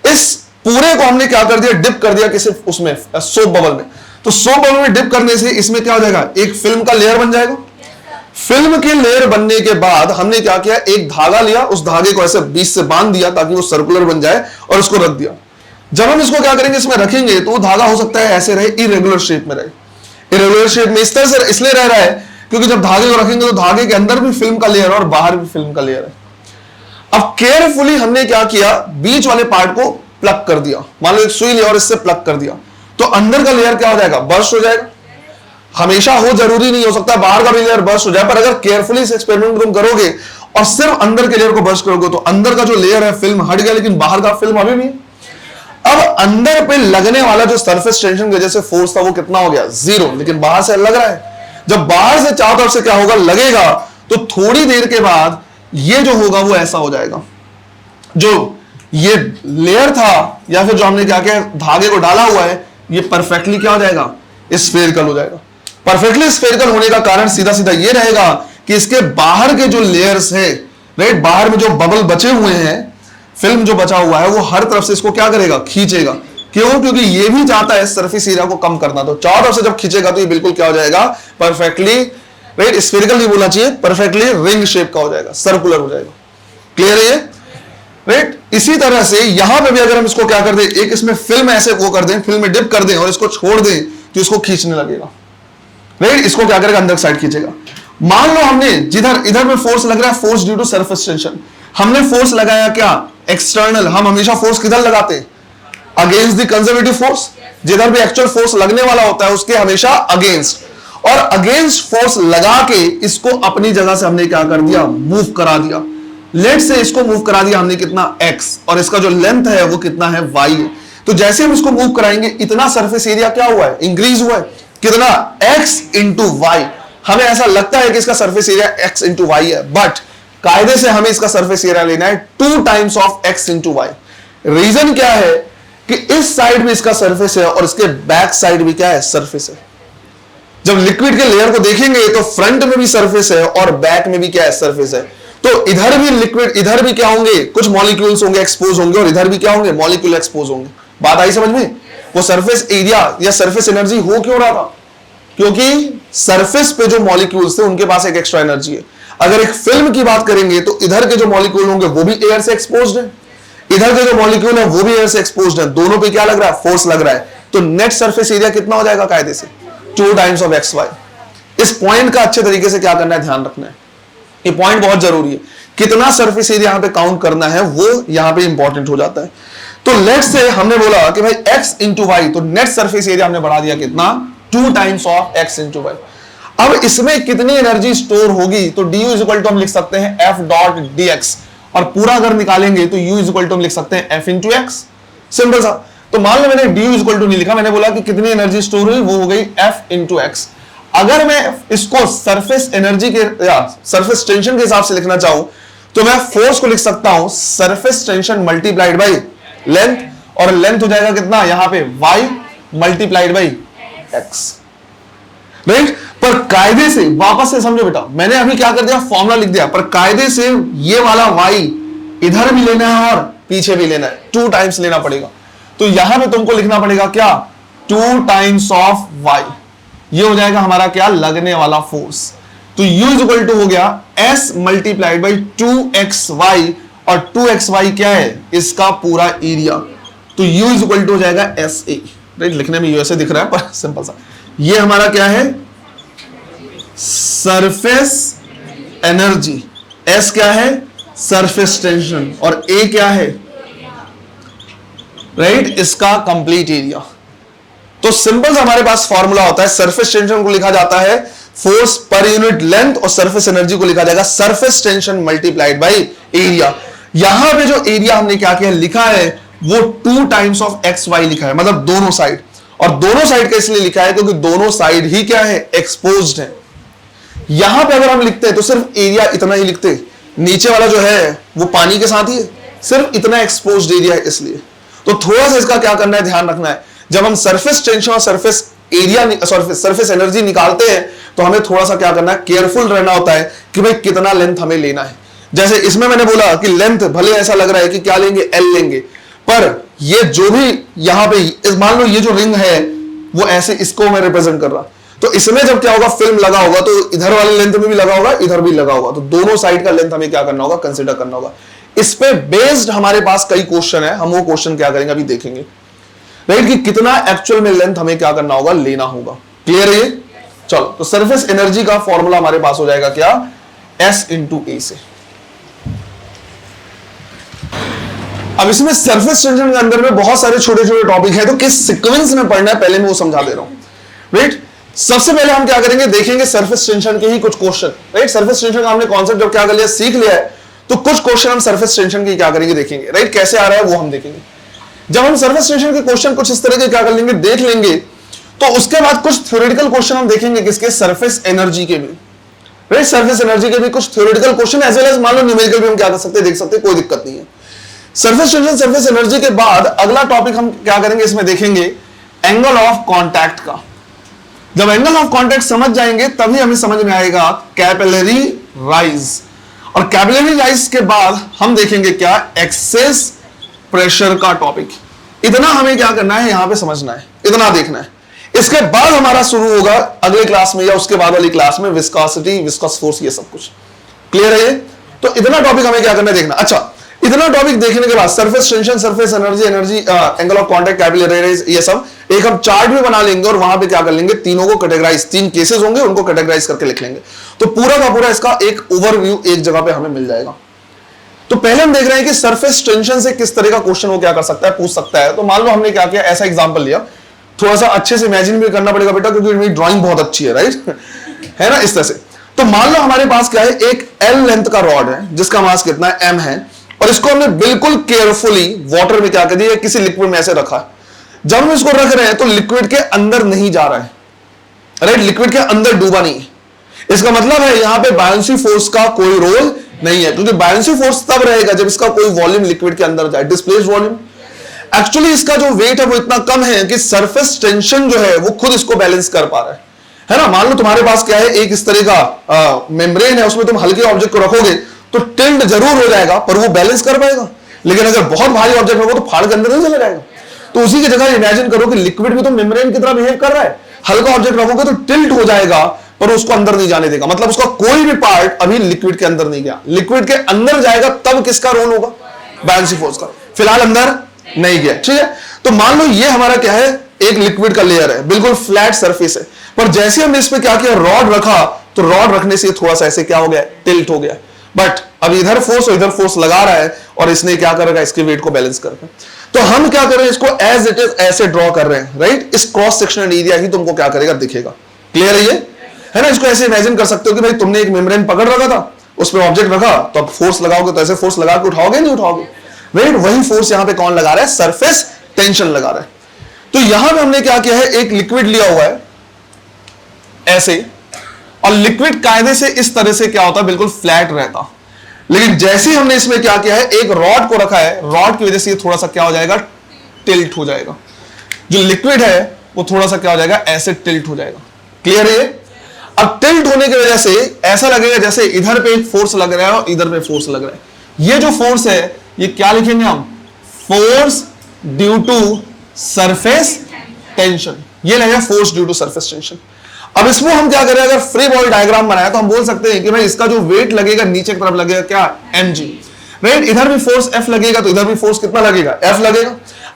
इस पूरे को हमने क्या कर दिया, डिप कर दिया किसी उसमें, सोप बबल में। तो सोप बबल में डिप करने से इसमें क्या हो जाएगा, एक फिल्म का लेयर बन जाएगा। फिल्म के लेयर बनने के बाद हमने क्या किया, एक धागा लिया, उस धागे को ऐसे बीच से बांध दिया ताकि वो सर्कुलर बन जाए और उसको रख दिया। जब हम इसको क्या करेंगे, इसमें रखेंगे तो वो धागा हो सकता है ऐसे रहे, इरेगुलर शेप में रहे। इरेगुलर शेप में इस तरह से इसलिए रह रहा है क्योंकि जब धागे को रखेंगे तो धागे के अंदर भी फिल्म का लेयर और बाहर भी फिल्म का लेयर है। अब केयरफुली हमने क्या किया, बीच वाले पार्ट को प्लग कर दिया। मान लो एक सुई लिया और इससे प्लग कर दिया, तो अंदर का लेयर क्या हो जाएगा, बर्स्ट हो जाएगा। हमेशा हो जरूरी नहीं हो सकता बाहर का भी लेयर बर्स्ट हो जाए, पर अगर केयरफुली इस एक्सपेरिमेंट तुम करोगे और सिर्फ अंदर के लेयर को बर्स्ट करोगे तो अंदर का जो लेयर है फिल्म हट गया, लेकिन बाहर का फिल्म अभी भी है। अब अंदर पे लगने वाला जो सरफेस टेंशन की वजह से फोर्स था वो कितना हो गया, 0, लेकिन बाहर से लग रहा है। जब बाहर से चारों तरफ से क्या होगा, लगेगा, तो थोड़ी देर के बाद ये जो होगा वो ऐसा हो जाएगा, जो ये लेयर था या फिर जो हमने क्या किया धागे को डाला हुआ है, ये परफेक्टली क्या हो जाएगा, स्फेरिकल हो जाएगा। परफेक्टली स्फेरिकल होने का कारण सीधा सीधा ये रहेगा कि इसके बाहर के जो लेयर्स है, राइट, बाहर में जो बबल बचे हुए हैं, फिल्म जो बचा हुआ है, वो हर तरफ से इसको क्या करेगा, खींचेगा। क्यों? क्योंकि ये भी चाहता है सरफेस एरिया को कम करना, तो चारों तरफ से जब खींचेगा तो ये बिल्कुल क्या हो जाएगा, परफेक्टली, राइट, स्फेरिकल नहीं बोलना चाहिए, परफेक्टली रिंग शेप का हो जाएगा, सर्कुलर हो जाएगा। क्लियर है ये, राइट। इसी तरह से यहां पे भी अगर हम इसको क्या कर दें, एक इसमें फिल्म ऐसे वो कर दें, फिल्म में डिप कर दें और इसको छोड़ दें तो इसको खींचने लगेगा, राइट। इसको क्या करेगा, अंदर साइड खींचेगा। मान लो हमने जिधर इधर में फोर्स लग रहा है, force due to surface tension, हमने फोर्स लगाया क्या, एक्सटर्नल। हम हमेशा फोर्स किधर लगाते हैं, अगेंस्ट द कंजर्वेटिव फोर्स। जिधर भी एक्चुअल फोर्स लगने वाला होता है उसके हमेशा अगेंस्ट, और अगेंस्ट फोर्स लगा के इसको अपनी जगह से हमने क्या कर दिया, मूव करा दिया। लेट से इसको मूव करा दिया हमने कितना, x, और इसका जो लेंथ है वो कितना है, y है। तो जैसे हम इसको मूव कराएंगे इतना सरफेस एरिया क्या हुआ है, इंक्रीज हुआ है, कितना, x इंटू वाई। हमें ऐसा लगता है कि इसका surface area x into Y है, बट कायदे से हमें इसका सरफेस एरिया लेना है 2 times of x into Y. Reason क्या है कि इस साइड में इसका सरफेस है और इसके बैक साइड भी क्या है, सरफेस है। जब लिक्विड के लेयर को देखेंगे तो फ्रंट में भी सरफेस है और बैक में भी क्या है, सरफेस है। तो इधर भी लिक्विड, इधर भी क्या होंगे, कुछ मॉलिक्यूल्स होंगे एक्सपोज होंगे, और इधर भी क्या होंगे, मॉलिक्यूल एक्सपोज होंगे। बात आई समझ में? वो सरफेस एरिया या सरफेस एनर्जी हो क्यों रहा था, क्योंकि सरफेस पे जो मॉलिक्यूल्स थे उनके पास एक एक्स्ट्रा एनर्जी है। अगर एक फिल्म की बात करेंगे तो इधर के जो मॉलिक्यूल होंगे वो भी एयर से एक्सपोज्ड है, इधर के जो मॉलिक्यूल है वो भी एयर से एक्सपोज्ड है, दोनों पे क्या लग रहा है, फोर्स लग रहा है। तो नेट सरफेस एरिया कितना हो जाएगा, कायदे से 2 टाइम्स ऑफ एक्स वाई। इस पॉइंट का अच्छे तरीके से क्या करना है, ध्यान रखना है, ये पॉइंट बहुत जरूरी है। कितना सरफेस एरिया यहां पे काउंट करना है वो यहां पे इंपॉर्टेंट हो जाता है। तो लेट से हमने बोला कि भाई x इंटू वाई, तो नेट सरफेस एरिया हमने बढ़ा दिया कितना, 2 times of x into Y. अब इसमें कितनी एनर्जी स्टोर होगी, तो du इक्वल टू हम लिख सकते हैं f डॉट dx, और पूरा अगर निकालेंगे तो u इक्वल टू हम लिख सकते हैं f इंटू एक्स। सिंपल सा। तो मान लो मैंने du इक्वल टू नहीं लिखा, मैंने बोला कि कितनी एनर्जी स्टोर हुई, वो हो गई f इंटू एक्स। अगर मैं इसको सरफेस एनर्जी के या सरफेस टेंशन के हिसाब से लिखना चाहूं तो मैं फोर्स को लिख सकता हूं surface tension multiplied by length, और लेंथ हो जाएगा कितना यहां पे y multiplied by x। Right. पर कायदे से वापस से समझो बेटा, मैंने अभी क्या कर दिया, फॉर्मूला लिख दिया, पर कायदे से ये वाला y इधर भी लेना है और पीछे भी लेना है, 2 टाइम्स लेना पड़ेगा। तो यहां पे तुमको लिखना पड़ेगा क्या, 2 टाइम्स ऑफ y। ये हो जाएगा हमारा क्या, लगने वाला फोर्स। तो u इज इक्वल टू हो गया s मल्टीप्लाइड बाई 2xy, और 2xy क्या है, इसका पूरा एरिया। तो u इज इक्वल टू हो जाएगा sa। राइट, लिखने में यूएसए दिख रहा है पर सिंपल सा, ये हमारा क्या है, सरफेस एनर्जी। s क्या है, सरफेस टेंशन, और a क्या है, राइट, इसका कंप्लीट एरिया। तो सिंपल हमारे पास फॉर्मूला होता है, सरफेस टेंशन को लिखा जाता है फोर्स पर यूनिट लेंथ, और सरफेस एनर्जी को लिखा जाएगा surface tension multiplied by area. यहां पे जो एरिया हमने क्या किया, लिखा है वो 2 टाइम्स ऑफ एक्स वाई लिखा है, मतलब दोनों साइड। और दोनों साइड का इसलिए लिखा है क्योंकि दोनों साइड ही क्या है, एक्सपोज्ड है। यहां पे अगर हम लिखते हैं तो सिर्फ एरिया इतना ही लिखते, नीचे वाला जो है वो पानी के साथ ही है, सिर्फ इतना एक्सपोज्ड एरिया है इसलिए। तो थोड़ा सा इसका क्या करना है, ध्यान रखना है, जब हम सरफेस टेंशन और सरफेस एरिया सरफेस एनर्जी निकालते हैं तो हमें थोड़ा सा क्या करना है, केयरफुल रहना होता है कि भाई कितना लेंथ हमें लेना है। जैसे इसमें मैंने बोला कि लेंथ भले ऐसा लग रहा है कि क्या लेंगे, एल लेंगे, पर ये जो भी यहां पे मान लो ये जो रिंग है वो ऐसे इसको मैं रिप्रेजेंट कर रहा, तो इसमें जब क्या होगा, फिल्म लगा होगा तो इधर वाले लेंथ में भी लगा होगा, इधर भी लगा होगा, तो दोनों साइड का लेंथ हमें क्या करना होगा, कंसिडर करना होगा। इस पे बेस्ड हमारे पास कई क्वेश्चन है, हम वो क्वेश्चन क्या करेंगे अभी देखेंगे, राइट, कि कितना एक्चुअल में लेंथ हमें क्या करना होगा, लेना होगा। क्लियर है ये? चलो, तो सरफेस एनर्जी का फॉर्मूला हमारे पास हो जाएगा क्या, S इंटू ए से। अब इसमें सरफेस टेंशन के अंदर में बहुत सारे छोटे छोटे टॉपिक है, तो किस सीक्वेंस में पढ़ना है पहले मैं वो समझा दे रहा हूं। राइट, सबसे पहले हम क्या करेंगे, देखेंगे सरफेस टेंशन के ही कुछ क्वेश्चन। राइट, सरफेस टेंशन का हमने कॉन्सेप्ट जब क्या कर लिया, सीख लिया है, तो कुछ क्वेश्चन हम सरफेस टेंशन की क्या करेंगे, देखेंगे। राइट, कैसे आ रहा है वो हम देखेंगे। जब हम सरफेस टेंशन के क्वेश्चन कुछ इस तरह के क्या कर लेंगे, देख लेंगे, तो उसके बाद कुछ थ्योरेटिकल क्वेश्चन हम देखेंगे किसके, सरफेस एनर्जी के भी। राइट, सरफेस एनर्जी के भी कुछ theoretical question as well as मान लो न्यूमेरिकल भी हम क्या कर सकते हैं, देख सकते हैं, कोई दिक्कत नहीं है। सरफेस टेंशन सरफेस एनर्जी के बाद अगला टॉपिक हम क्या करेंगे, इसमें देखेंगे एंगल ऑफ कांटेक्ट का। जब एंगल ऑफ कांटेक्ट समझ जाएंगे तभी हमें समझ में आएगा कैपिलरी राइज, और कैपिलरी राइज के बाद हम देखेंगे क्या, एक्सेस प्रेशर का टॉपिक। इतना हमें क्या करना है, यहां पे समझना है, इतना देखना है। इसके बाद हमारा शुरू होगा अगले क्लास में या उसके बाद वाली क्लास में विस्कोसिटी, विस्कस फोर्स, ये सब कुछ क्लियर है। तो इतना टॉपिक हमें क्या करना है, देखना। अच्छा, इतना टॉपिक देखने के बाद surface tension, surface energy, angle of contact, capillary rise, ये सब एक हम चार्ट भी बना लेंगे और वहां पे क्या कर लेंगे, तीनों को कैटेगराइज, 3 केसेस होंगे उनको कैटेगराइज करके लिख लेंगे। तो पूरा का पूरा इसका एक ओवरव्यू एक जगह पे हमें मिल जाएगा। तो पहले हम देख रहे हैं कि सरफेस टेंशन से किस तरह का क्वेश्चन वो क्या कर सकता है, पूछ सकता है। तो मान लो हमने क्या किया, ऐसा एग्जांपल लिया, थोड़ा सा अच्छे से इमेजिन भी करना पड़ेगा बेटा, क्योंकि मेरी ड्राइंग बहुत अच्छी है, राइट है ना, इस तरह से। तो मान लो हमारे पास क्या है, एक L लेंथ का रॉड है जिसका मास कितना है, M है, और इसको हमने बिल्कुल केयरफुली वाटर में क्या कर दिया, किसी लिक्विड में ऐसे रखा। जब हम इसको रख रहे हैं तो लिक्विड के अंदर नहीं जा रहा है, राइट, लिक्विड के अंदर डूबा नहीं है। इसका मतलब है यहां पे बायंसी फोर्स का कोई रोल नहीं है, क्योंकि बायंसी फोर्स तब रहेगा जब इसका कोई वॉल्यूम लिक्विड के अंदर जाए, डिस्प्लेस्ड वॉल्यूम। एक्चुअली इसका जो वेट है वो इतना कम है कि सरफेस टेंशन जो है वो खुद इसको बैलेंस कर पा रहा है ना। मान लो तुम्हारे पास क्या है, एक इस तरह का मेम्ब्रेन है, उसमें तुम हल्के ऑब्जेक्ट को रखोगे तो टिल्ट जरूर हो जाएगा, पर वो बैलेंस कर पाएगा। लेकिन अगर बहुत भारी ऑब्जेक्ट होगा तो फाड़ के अंदर नहीं चला जाएगा। तो उसी की जगह इमेजिन करो कि लिक्विड भी तो मेम्ब्रेन की तरह बिहेव कर रहा है, हल्का ऑब्जेक्ट रखोगे तो टिल्ट हो जाएगा, पर उसको अंदर नहीं जाने देगा। मतलब उसका कोई भी पार्ट अभी लिक्विड के अंदर नहीं गया, लिक्विड के अंदर जाएगा तब किसका रोल होगा, बायंसी फोर्स का। फिलहाल अंदर नहीं गया, ठीक है। तो मान लो ये हमारा क्या है, एक लिक्विड का लेयर है, बिल्कुल फ्लैट सरफेस है, पर जैसे हमने इस पे क्या किया, रॉड रखा, तो रॉड रखने से थोड़ा सा ऐसे क्या हो गया, टिल्ट हो गया। बट अब इधर फोर्स और इधर फोर्स लगा रहा है और इसने क्या करेगा, इसके वेट को बैलेंस करके। तो हम क्या कर रहे हैं, इसको एज इट इज ऐसे ड्रॉ कर रहे हैं, राइट। इस क्रॉस सेक्शनल एरिया ही तुमको क्या करेगा, दिखेगा। क्लियर है ये, है ना। इसको ऐसे इमेजिन कर सकते हो कि भाई तुमने एक मेम्ब्रेन पकड़ रखा था, उस पर ऑब्जेक्ट रखा, तो अब फोर्स लगाओगे तो ऐसे फोर्स लगा के उठाओगे, नहीं उठाओगे, राइट। वही फोर्स यहां पे कौन लगा रहा है, सरफेस टेंशन लगा रहा है। तो यहां पे हमने क्या किया है, एक लिक्विड लिया हुआ है ऐसे, और लिक्विड कायदे से इस तरह से क्या होता है, बिल्कुल फ्लैट रहता। लेकिन जैसे ही हमने इसमें क्या किया है, एक रॉड को रखा है, रॉड की वजह से ये थोड़ा सा क्या हो जाएगा, टिल्ट हो जाएगा। जो लिक्विड है वो थोड़ा सा क्या हो जाएगा, ऐसे टिल्ट हो जाएगा। क्लियर है? अब टिल्ट होने की वजह से ऐसा लगेगा जैसे इधर पे एक फोर्स लग रहा है और इधर पे फोर्स लग रहा है। ये जो फोर्स है ये क्या लिखेंगे हम? Force due to surface tension. ये लगेगा force due to surface tension. अब इसमें हम क्या करें, अगर फ्री बॉडी डायग्राम बनाया तो हम बोल सकते हैं कि भाई इसका जो वेट लगेगा नीचे की तरफ लगेगा क्या? mg। राइट, इधर भी फोर्स F लगेगा तो इधर भी फोर्स कितना लगेगा? F लगेगा।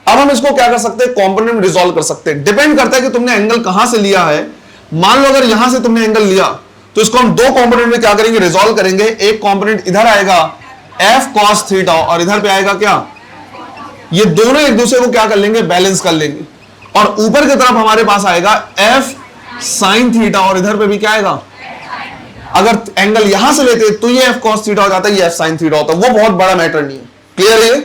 अब हम इसको क्या कर सकते हैं? कंपोनेंट में रिजॉल्व कर सकते हैं। डिपेंड करता है कि तुमने एंगल कहां से लिया है। मान लो अगर यहां से तुमने एंगल लिया तो इसको हम दो कंपोनेंट में क्या करेंगे? रिजॉल्व करेंगे। एक कंपोनेंट इधर आएगा F cos थीटा और इधर पे आएगा क्या? ये दोनों एक दूसरे को क्या कर लेंगे? बैलेंस कर लेंगे। और ऊपर की तरफ हमारे पास आएगा F sin थीटा और इधर पे भी क्या आएगा? अगर एंगल यहां से लेते तो ये F cos थीटा हो जाता है, ये F sin थीटा होता है। वो बहुत बड़ा मैटर नहीं है। क्लियर है?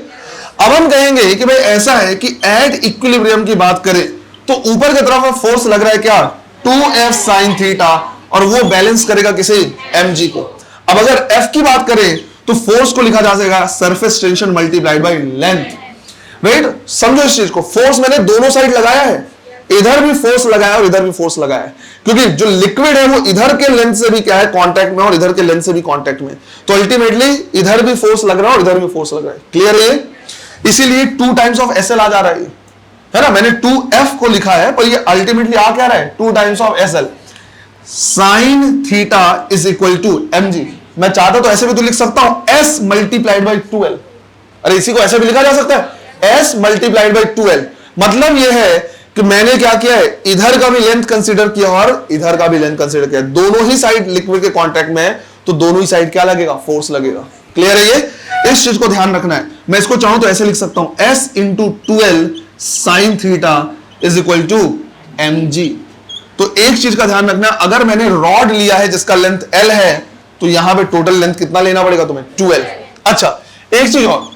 अब हम कहेंगे कि भाई ऐसा है कि एट इक्विलिब्रियम की बात करें तो ऊपर की तरफ फोर्स लग रहा है क्या? 2F sin थीटा और वो बैलेंस करेगा किसे? mg को। अब अगर F की बात करें तो फोर्स को लिखा जा सकेगा surface tension multiplied by length. Right, समझो इस चीज को। फोर्स मैंने दोनों साइड लगाया है, इधर भी फोर्स लगाया और इधर भी फोर्स लगाया है, क्योंकि जो लिक्विड है वो इधर के लेंथ से भी क्या है? कांटेक्ट में, और इधर के लेंथ से भी कांटेक्ट में। तो अल्टीमेटली इधर भी फोर्स लग रहा है और इधर भी फोर्स लग रहा है। क्लियर है? इसीलिए 2 टाइम्स ऑफ SL आ जा रहा है ना। मैंने 2F को लिखा है पर ये अल्टीमेटली आ क्या रहा है? 2 times of SL। Sine theta is equal to mg। मैं चाहता तो ऐसे भी तो लिख सकता हूं S मल्टीप्लाइड बाई 2L। अरे इसी को ऐसे भी लिखा जा सकता है, S मल्टीप्लाइड बाई 2L। मतलब ये है कि मैंने क्या किया है? इधर का भी लेंथ कंसीडर किया और इधर का भी लेंथ कंसीडर किया। दोनों ही साइड लिक्विड के कांटेक्ट में है तो दोनों ही साइड क्या लगेगा? फोर्स लगेगा। क्लियर है? ये इस चीज को ध्यान रखना है। मैं इसको चाहूं तो ऐसे लिख सकता हूं S into 2L sine theta is equal to mg। तो एक चीज का ध्यान रखना, अगर मैंने रॉड लिया है जिसका लेंथ L है तो यहां पे टोटल लेंथ कितना लेना पड़ेगा तुम्हें? 2L। अच्छा, एक चीज और,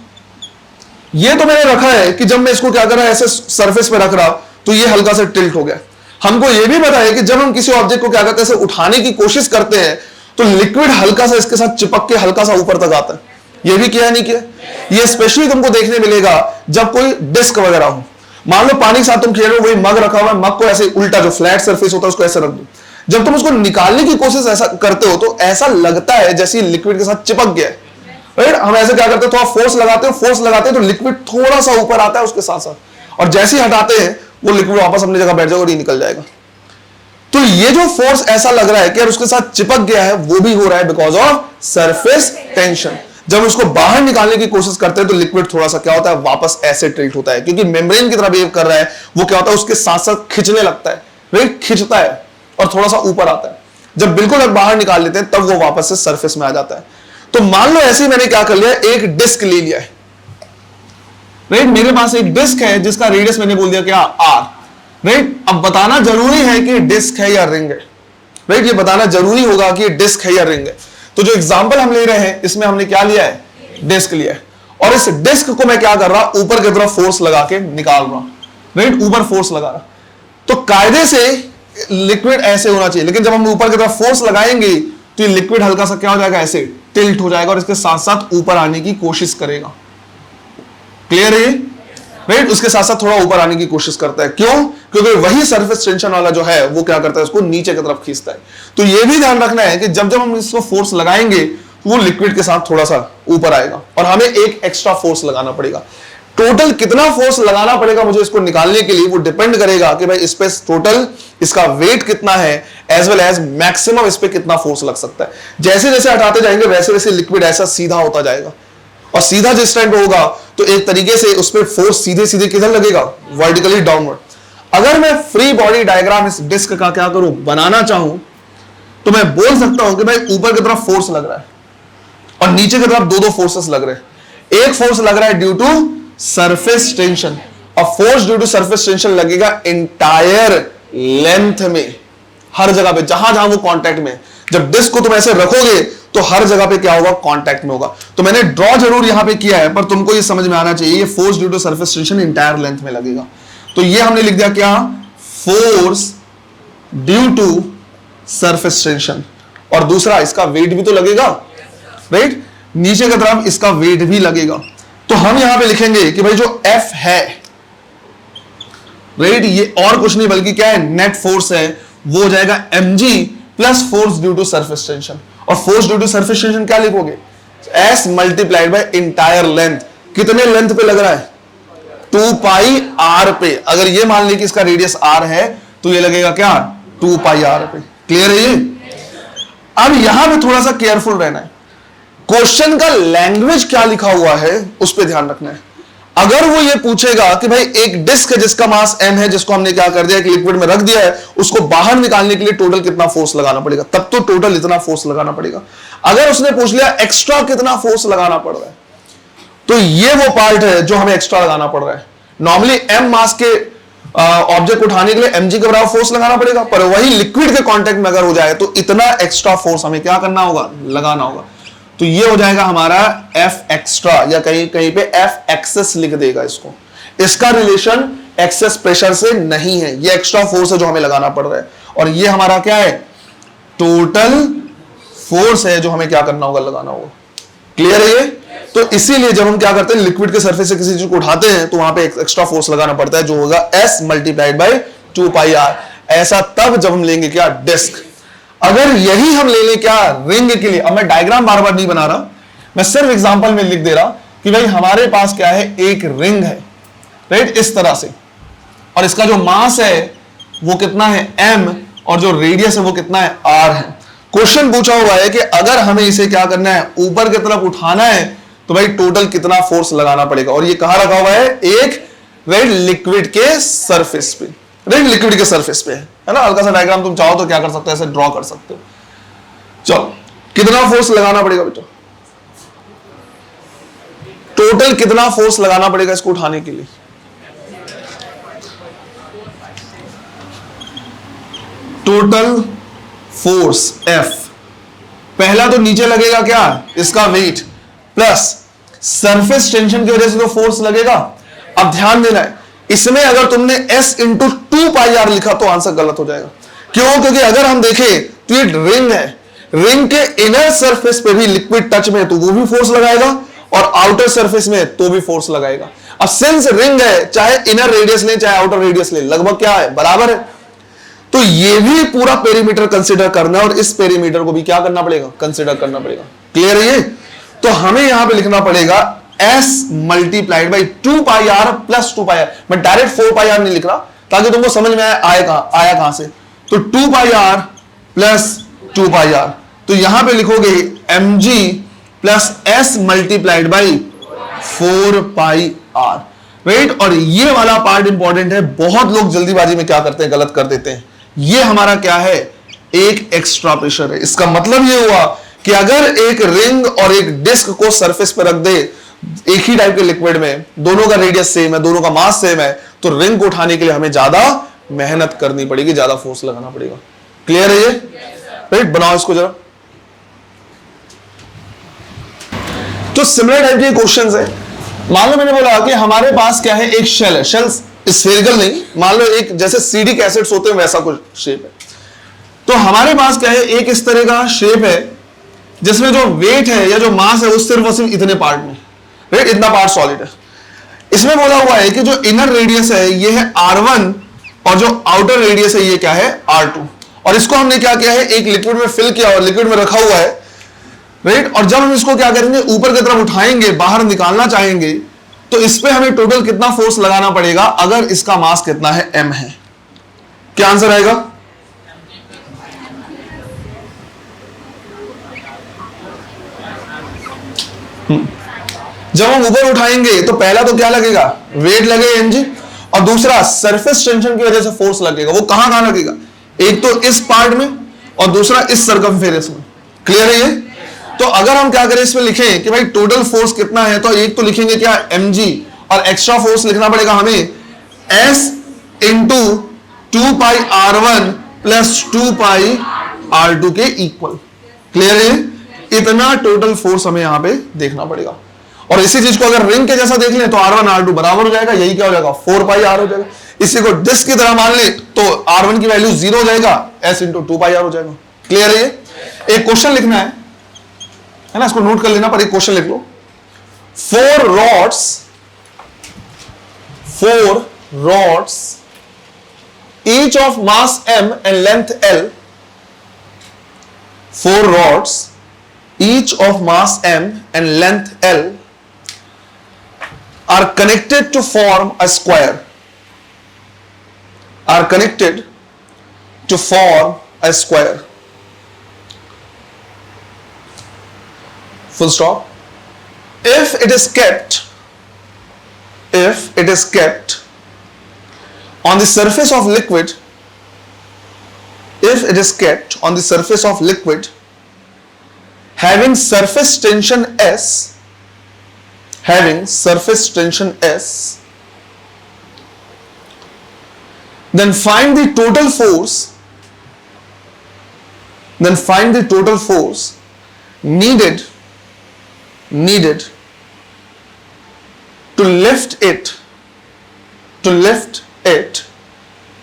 ये तो मैंने रखा है कि जब मैं इसको क्या कर रहा है ऐसे सरफेस पे रख रहा तो ये हल्का से टिल्ट हो गया। हमको ये भी पता है कि जब हम किसी ऑब्जेक्ट को क्या करते हैं, उठाने की कोशिश करते हैं तो लिक्विड हल्का सा इसके साथ चिपक के हल्का सा ऊपर तक आता है। ये भी किया नहीं किया? ये स्पेशली तुमको देखने मिलेगा जब कोई डिस्क वगैरह हो। मान लो पानी के साथ तुम खेल रहे हो, वही मग रखा हुआ है, मग को ऐसे उल्टा जो फ्लैट सरफेस होता है उसको ऐसे रख दो। जब तुम उसको निकालने की कोशिश ऐसा करते हो तो ऐसा लगता है जैसे लिक्विड के साथ चिपक गया है। राइट, हम ऐसे क्या करते हैं? थोड़ा फोर्स लगाते हैं तो लिक्विड थोड़ा सा ऊपर आता है उसके साथ साथ, और जैसे ही हटाते हैं वो लिक्विड वापस अपनी जगह बैठ जाएगा और ये निकल जाएगा। तो ये जो फोर्स ऐसा लग रहा है कि यार उसके साथ चिपक गया है, वो भी हो रहा है बिकॉज ऑफ सरफेस टेंशन। जब उसको बाहर निकालने की कोशिश करते हैं तो लिक्विड थोड़ा सा क्या होता है? वापस ऐसे ट्रीट होता है, क्योंकि मेम्ब्रेन की तरह बिहेव कर रहा है। वो क्या होता है? उसके साथ साथ खिंचने लगता है। राइट, खिंचता है और थोड़ा सा ऊपर आता है। जब बिल्कुल बाहर निकाल लेते हैं तब वो वापस से सरफेस में आ जाता है। तो मान लो ऐसे ही मैंने क्या कर लिया, एक डिस्क ले लिया है। राइट, मेरे पास एक डिस्क है जिसका रेडियस मैंने बोल दिया क्या? R। राइट, अब बताना जरूरी है कि डिस्क है या रिंग है। राइट, ये बताना जरूरी होगा कि डिस्क है या रिंग है। तो जो एग्जांपल हम ले रहे हैं इसमें हमने क्या लिया है? डिस्क लिया है। और इस डिस्क को मैं क्या कर रहा? ऊपर की तरफ फोर्स लगा के निकाल रहा। राइट, ऊपर फोर्स लगा रहा। तो कायदे से लिक्विड ऐसे होना चाहिए, लेकिन जब हम ऊपर की तरफ फोर्स लगाएंगे तो ये लिक्विड हल्का सा क्या हो जाएगा? ऐसे टिल्ट हो जाएगा और इसके साथ साथ ऊपर आने की कोशिश करेगा। क्लियर है? राइट, उसके साथ साथ थोड़ा ऊपर आने की कोशिश करता है। क्यों? क्योंकि वही सरफेस टेंशन वाला जो है वो क्या करता है? उसको नीचे की तरफ खींचता है। तो ये भी ध्यान रखना है कि जब जब हम इसको फोर्स लगाएंगे वो लिक्विड के साथ थोड़ा सा ऊपर आएगा और हमें एक एक्स्ट्रा फोर्स लगाना पड़ेगा। टोटल कितना फोर्स लगाना पड़ेगा मुझे इसको निकालने के लिए, वो डिपेंड करेगा कि भाई इस पे टोटल इसका वेट कितना है, एज वेल एज मैक्सिमम इस पे कितना फोर्स लग सकता है। जैसे जैसे हटाते जाएंगे वैसे वैसे लिक्विड ऐसा सीधा होता जाएगा, और सीधा जिस टाइम पे होगा तो एक तरीके से उस पर फोर्स सीधे सीधे किधर लगेगा? Vertically downward. अगर मैं फ्री बॉडी डायग्राम इस डिस्क का क्या करूं? बनाना चाहूं तो मैं बोल सकता हूं कि भाई ऊपर की तरफ फोर्स लग रहा है और नीचे की तरफ दो दो फोर्सेस लग रहे हैं। एक फोर्स लग रहा है ड्यू टू सरफेस टेंशन, और force due to surface tension लगेगा इंटायर लेंथ में, हर जगह पे जहां जहां वो कांटेक्ट में। जब डिस्क को तुम ऐसे रखोगे तो हर जगह पे क्या होगा? कांटेक्ट में होगा। तो मैंने ड्रॉ जरूर यहां पे किया है, पर तुमको ये समझ में आना चाहिए ये force due to surface tension entire length में लगेगा। तो ये हमने लिख दिया क्या? Force due to surface tension, और दूसरा इसका वेट भी तो लगेगा। राइट, नीचे की तरफ इसका वेट भी लगेगा। तो हम यहां पे लिखेंगे कि भाई जो F है, राइट, ये और कुछ नहीं बल्कि क्या है? नेट फोर्स है, वो हो जाएगा mg plus force due to surface tension. और force due to surface tension क्या लिखोगे? s multiplied by entire length. कितने लेंथ पे लग रहा है? 2 पाई r पे। अगर ये मान ली कि इसका रेडियस r है तो ये लगेगा क्या? 2 पाई r पे। क्लियर है ये? अब यहां पे थोड़ा सा केयरफुल रहना है। क्वेश्चन का लैंग्वेज क्या लिखा हुआ है उस पर ध्यान रखना है। अगर वो ये पूछेगा कि भाई एक डिस्क है जिसका मास m है, जिसको हमने क्या कर दिया कि लिक्विड में रख दिया है, उसको बाहर निकालने के लिए टोटल कितना फोर्स लगाना पड़ेगा, तब तो टोटल इतना फोर्स लगाना पड़ेगा। अगर उसने पूछ लिया एक्स्ट्रा कितना फोर्स लगाना पड़ रहा है, तो ये वो पार्ट है जो हमें एक्स्ट्रा लगाना पड़ रहा है। नॉर्मली m मास के ऑब्जेक्ट उठाने के लिए mg के बराबर फोर्स लगाना पड़ेगा, पर वही लिक्विड के कांटेक्ट में अगर हो जाए तो इतना एक्स्ट्रा फोर्स हमें क्या करना होगा? लगाना होगा। तो ये हो जाएगा हमारा F एक्स्ट्रा, या कहीं कहीं पे F एक्सेस लिख देगा इसको। इसका रिलेशन एक्सेस प्रेशर से नहीं है, ये एक्स्ट्रा फोर्स है जो हमें लगाना पड़ रहा है। और ये हमारा क्या है? टोटल फोर्स है जो हमें क्या करना होगा? लगाना होगा। क्लियर है ये? तो इसीलिए जब हम क्या करते हैं, लिक्विड के सरफेस से किसी चीज को उठाते हैं तो वहां पे एक्स्ट्रा फोर्स लगाना पड़ता है, जो होगा S मल्टीप्लाइड बाय 2 पाई r। ऐसा तब जब हम लेंगे क्या? डिस्क। अगर यही हम ले लें क्या? रिंग के लिए। अब मैं डायग्राम बार बार नहीं बना रहा, मैं सिर्फ एग्जांपल में लिख दे रहा कि भाई हमारे पास क्या है? एक रिंग है, राइट, इस तरह से, और इसका जो मास है वो कितना है? m, और जो रेडियस है वो कितना है? r है। क्वेश्चन पूछा हुआ है कि अगर हमें इसे क्या करना है? ऊपर की तरफ उठाना है, तो भाई टोटल कितना फोर्स लगाना पड़ेगा। और ये कहां रखा हुआ है? एक राइट लिक्विड के सरफेस पे, राइट लिक्विड के सरफेस पे है ना। हल्का सा डायग्राम तुम चाहो तो क्या कर सकते हो? ऐसे ड्रॉ कर सकते हो। चलो, कितना फोर्स लगाना पड़ेगा बेटा? टोटल कितना फोर्स लगाना पड़ेगा इसको उठाने के लिए? टोटल फोर्स F, पहला तो नीचे लगेगा क्या? इसका वेट प्लस सरफेस टेंशन की वजह से तो फोर्स लगेगा। अब ध्यान देना है, इसमें अगर तुमने S इंटू 2 पाई r लिखा तो आंसर गलत हो जाएगा। क्यों? क्योंकि अगर हम देखें तो ये रिंग है, रिंग के इनर सरफेस पे भी लिक्विड टच में है तो वो भी फोर्स लगाएगा, और आउटर सरफेस में तो भी फोर्स लगाएगा। अब सिंस रिंग है, चाहे इनर रेडियस ले चाहे आउटर रेडियस ले, लगभग क्या है? बराबर है। तो ये भी पूरा पेरीमीटर कंसीडर करना है, और इस पेरीमीटर को भी क्या करना पड़ेगा? कंसीडर करना पड़ेगा। क्लियर है ये? तो हमें यहां पे लिखना पड़ेगा S multiplied by 2 pi r plus 2 pi r। मैं डायरेक्ट 4 पाई r नहीं लिख रहा ताकि तुमको समझ में आया कहां से। तो 2 पाई r प्लस 2 पाई r, तो यहां पे लिखोगे mg plus S multiplied by 4 pi r, right. और ये वाला पार्ट इंपॉर्टेंट है, बहुत लोग जल्दीबाजी में क्या करते हैं? गलत कर देते हैं। ये हमारा क्या है? एक एक्स्ट्रा प्रेशर है। इसका मतलब ये हुआ कि अगर एक रिंग और एक डिस्क को सरफेस पर रख दे एक ही टाइप के लिक्विड में, दोनों का रेडियस सेम है, दोनों का मास सेम है, तो रिंग को उठाने के लिए हमें ज्यादा मेहनत करनी पड़ेगी, ज्यादा फोर्स लगाना पड़ेगा। क्लियर है ये? राइट, बनाओ इसको जरा। तो सिमिलर टाइप के क्वेश्चंस है। मान लो मैंने बोला कि हमारे पास क्या है? एक शेल है। शेल स्फेरिकल नहीं, मान लो एक जैसे सीडी कैसेट्स होते हैं वैसा कुछ शेप है। तो हमारे पास क्या है? एक इस तरह का शेप है जिसमें जो वेट है या जो मास है वो सिर्फ और सिर्फ इतने पार्ट में, राइट, इतना पार्ट सॉलिड है। इसमें बोला हुआ है कि जो इनर रेडियस है ये है r1, और जो आउटर रेडियस है ये क्या है? r2। और इसको हमने क्या किया है? एक लिक्विड में फिल किया और लिक्विड में रखा हुआ है, राइट। और जब हम इसको क्या करेंगे? ऊपर की तरफ उठाएंगे, बाहर निकालना चाहेंगे, तो इस पे हमें टोटल कितना फोर्स लगाना पड़ेगा अगर इसका मास कितना है? m है। क्या आंसर आएगा? जब हम ऊपर उठाएंगे तो पहला तो क्या लगेगा? वेट लगेगा mg, और दूसरा सरफेस टेंशन की वजह से फोर्स लगेगा। वो कहां कहां लगेगा? एक तो इस पार्ट में और दूसरा इस सर्कमफेरेंस में। क्लियर है ये? तो अगर हम क्या करें, इसमें लिखें कि भाई टोटल फोर्स कितना है, तो एक तो लिखेंगे क्या? mg, और एक्स्ट्रा फोर्स लिखना पड़ेगा हमें S इंटू 2 पाई r1 प्लस 2 पाई r2 के इक्वल। क्लियर है? इतना टोटल फोर्स हमें यहां पे देखना पड़ेगा। और इसी चीज को अगर रिंग के जैसा देख लें तो r1 r2 बराबर हो जाएगा, यही क्या हो जाएगा? 4 पाई r हो जाएगा। इसी को डिस्क की तरह मान ले तो r1 की वैल्यू 0 हो जाएगा, S इंटू 2 पाई r हो जाएगा। क्लियर है? एक क्वेश्चन लिखना है ना, इसको नोट कर लेना, पर एक क्वेश्चन लिख लो। 4 rods each of mass m and length l, 4 rods, each of mass m and length l are connected to form a square, are connected to form a square. Full stop. If it is kept on the surface of liquid, if it is kept on the surface of liquid having surface tension S, then find the total force needed to lift it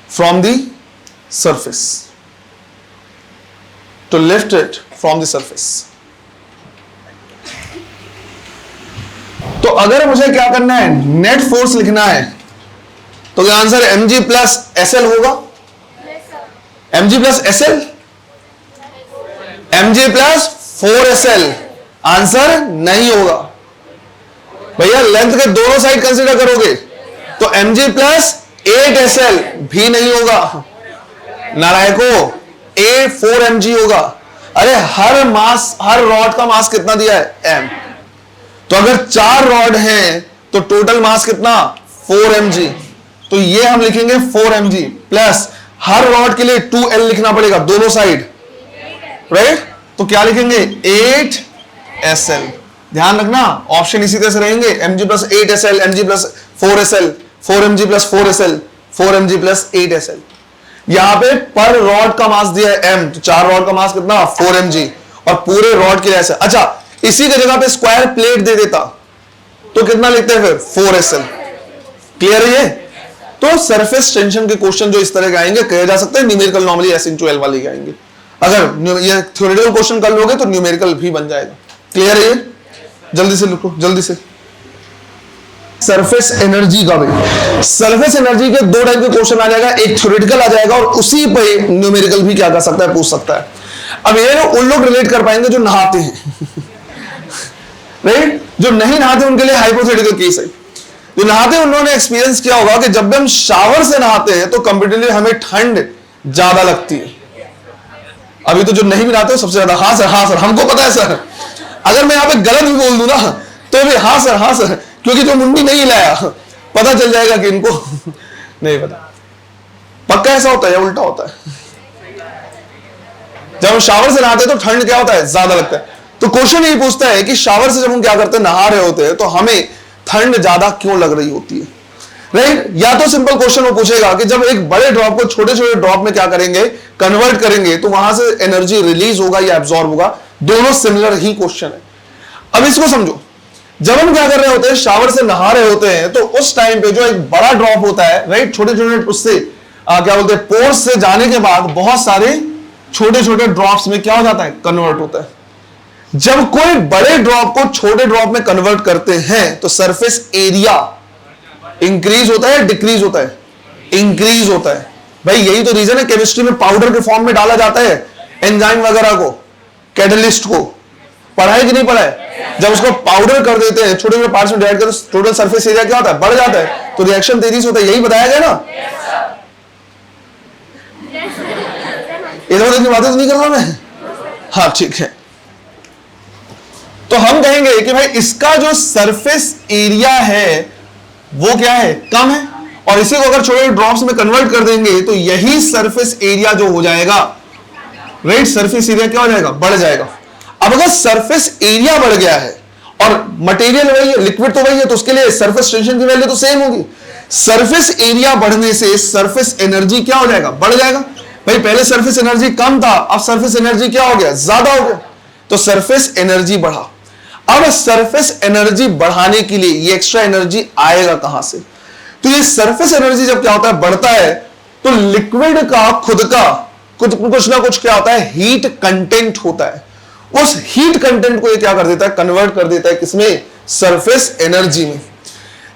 from the surface. तो अगर मुझे क्या करना है, net force लिखना है, तो क्या आंसर mg प्लस SL होगा? mg plus SL, mg plus 4SL answer नहीं होगा भैया। लेंथ के दोनों साइड कंसीडर करोगे तो mg प्लस 8SL भी नहीं होगा नारायको, A 4mg होगा। अरे हर रॉड का मास कितना दिया है? m। तो अगर 4 रॉड हैं तो टोटल मास कितना? 4mg। तो ये हम लिखेंगे 4mg प्लस हर रॉड के लिए 2L लिखना पड़ेगा दोनों साइड, राइट? तो क्या लिखेंगे? 8SL। ध्यान रखना ऑप्शन इसी तरह से रहेंगे, mg plus 8SL, mg plus 4SL, 4mg plus 4SL, 4mg plus 8SL। यहां पे पर रॉड का मास दिया है m, तो 4 रॉड का मास कितना? 4mg और पूरे रॉड के लिए ऐसे। अच्छा, इसी की जगह पे स्क्वायर प्लेट दे देता तो कितना लिखते हैं फिर? 4SL। क्लियर है ये? तो सरफेस टेंशन के क्वेश्चन जो इस तरह के आएंगे कहे जा सकते हैं न्यूमेरिकल नॉर्मली S/L वाले आएंगे। अगर ये थ्योरेटिकल क्वेश्चन कर लोगे तो न्यूमेरिकल भी बन जाएगा। क्लियर है ये? जल्दी से लिखो, जल्दी से। सरफेस एनर्जी का भी, सरफेस एनर्जी के 2 टाइप के क्वेश्चन आ जाएगा, एक थ्योरेटिकल आ जाएगा और उसी पे न्यूमेरिकल भी क्या कर सकता है, पूछ सकता है। अब ये उन लोग रिलेट कर पाएंगे जो नहाते हैं राइट? जो नहीं नहाते उनके लिए हाइपोथेटिकल केस है। जो नहाते हैं उन्होंने एक्सपीरियंस किया होगा कि जब भी हम शावर से नहाते हैं तो कंपेरेटिवली हमें ठंड ज्यादा लगती है। अभी तो जो नहीं भी नहाते सबसे ज्यादा, हाँ सर हमको पता है सर। अगर मैं यहाँ पे गलत भी बोल दूं ना तो भी हाँ सर, क्योंकि जो मुंडी नहीं लाया पता चल जाएगा कि इनको नहीं पता। पक्का ऐसा होता है या उल्टा होता है? जब हम शावर से नहाते हैं तो ठंड क्या होता है? ज्यादा लगता है। तो क्वेश्चन यही पूछता है कि शावर से जब हम क्या करते हैं, नहा रहे होते हैं, तो हमें ठंड ज्यादा क्यों लग रही होती है, राइट? या तो सिंपल क्वेश्चन वो पूछेगा कि जब एक बड़े ड्रॉप को छोटे छोटे ड्रॉप में क्या करेंगे, कन्वर्ट करेंगे, तो वहां से एनर्जी रिलीज होगा या एब्जॉर्ब होगा। दोनों सिमिलर ही क्वेश्चन है। अब इसको समझो, जब हम क्या कर रहे होते हैं, शावर से नहा रहे होते हैं, तो उस टाइम पे जो एक बड़ा ड्रॉप होता है, राइट, छोटे छोटे उससे क्या बोलते हैं, पोर्स से जाने के बाद बहुत सारे छोटे छोटे ड्रॉप्स में क्या हो जाता है, कन्वर्ट होता है। जब कोई बड़े ड्रॉप को छोटे ड्रॉप में कन्वर्ट करते हैं तो सरफेस एरिया इंक्रीज होता है, डिक्रीज होता है? इंक्रीज होता है। भाई यही तो रीजन है केमिस्ट्री में पाउडर के फॉर्म में डाला जाता है एंजाइम वगैरह को, कैटलिस्ट को। पढ़ा है कि नहीं पढ़ा है? जब उसको पाउडर कर देते हैं, छोटे छोटे पार्ट्स में डिवाइड करते, टोटल सरफेस एरिया क्या होता है, बढ़ जाता है, तो रिएक्शन तेजी से होता है। यही बताया गया ना? इधर उधर की बातें तो नहीं कर रहा मैं? हाँ ठीक है। तो हम कहेंगे कि भाई इसका जो सरफेस एरिया है वो क्या है, कम है, और इसी को अगर छोटे ड्रॉप्स में कन्वर्ट कर देंगे तो यही सरफेस एरिया जो हो जाएगा, राइट, सरफेस एरिया क्या हो जाएगा, बढ़ जाएगा। अब अगर सरफेस एरिया बढ़ गया है और मटेरियल वही है, लिक्विड तो वही है, तो उसके लिए सरफेस टेंशन की वैल्यू तो सेम होगी। सरफेस एरिया बढ़ने से सरफेस एनर्जी क्या हो जाएगा, बढ़ जाएगा। भाई पहले सरफेस एनर्जी कम था, अब सरफेस एनर्जी क्या हो गया, ज्यादा हो गया, तो सरफेस एनर्जी बढ़ा। अब सरफेस एनर्जी बढ़ाने के लिए ये एक्स्ट्रा एनर्जी आएगा कहां से? तो ये सरफेस एनर्जी जब क्या होता है, बढ़ता है, तो लिक्विड का खुद का कुछ ना कुछ क्या होता है, हीट कंटेंट होता है। उस हीट कंटेंट को ये क्या कर देता है, कन्वर्ट कर देता है किसमें, सरफेस एनर्जी में।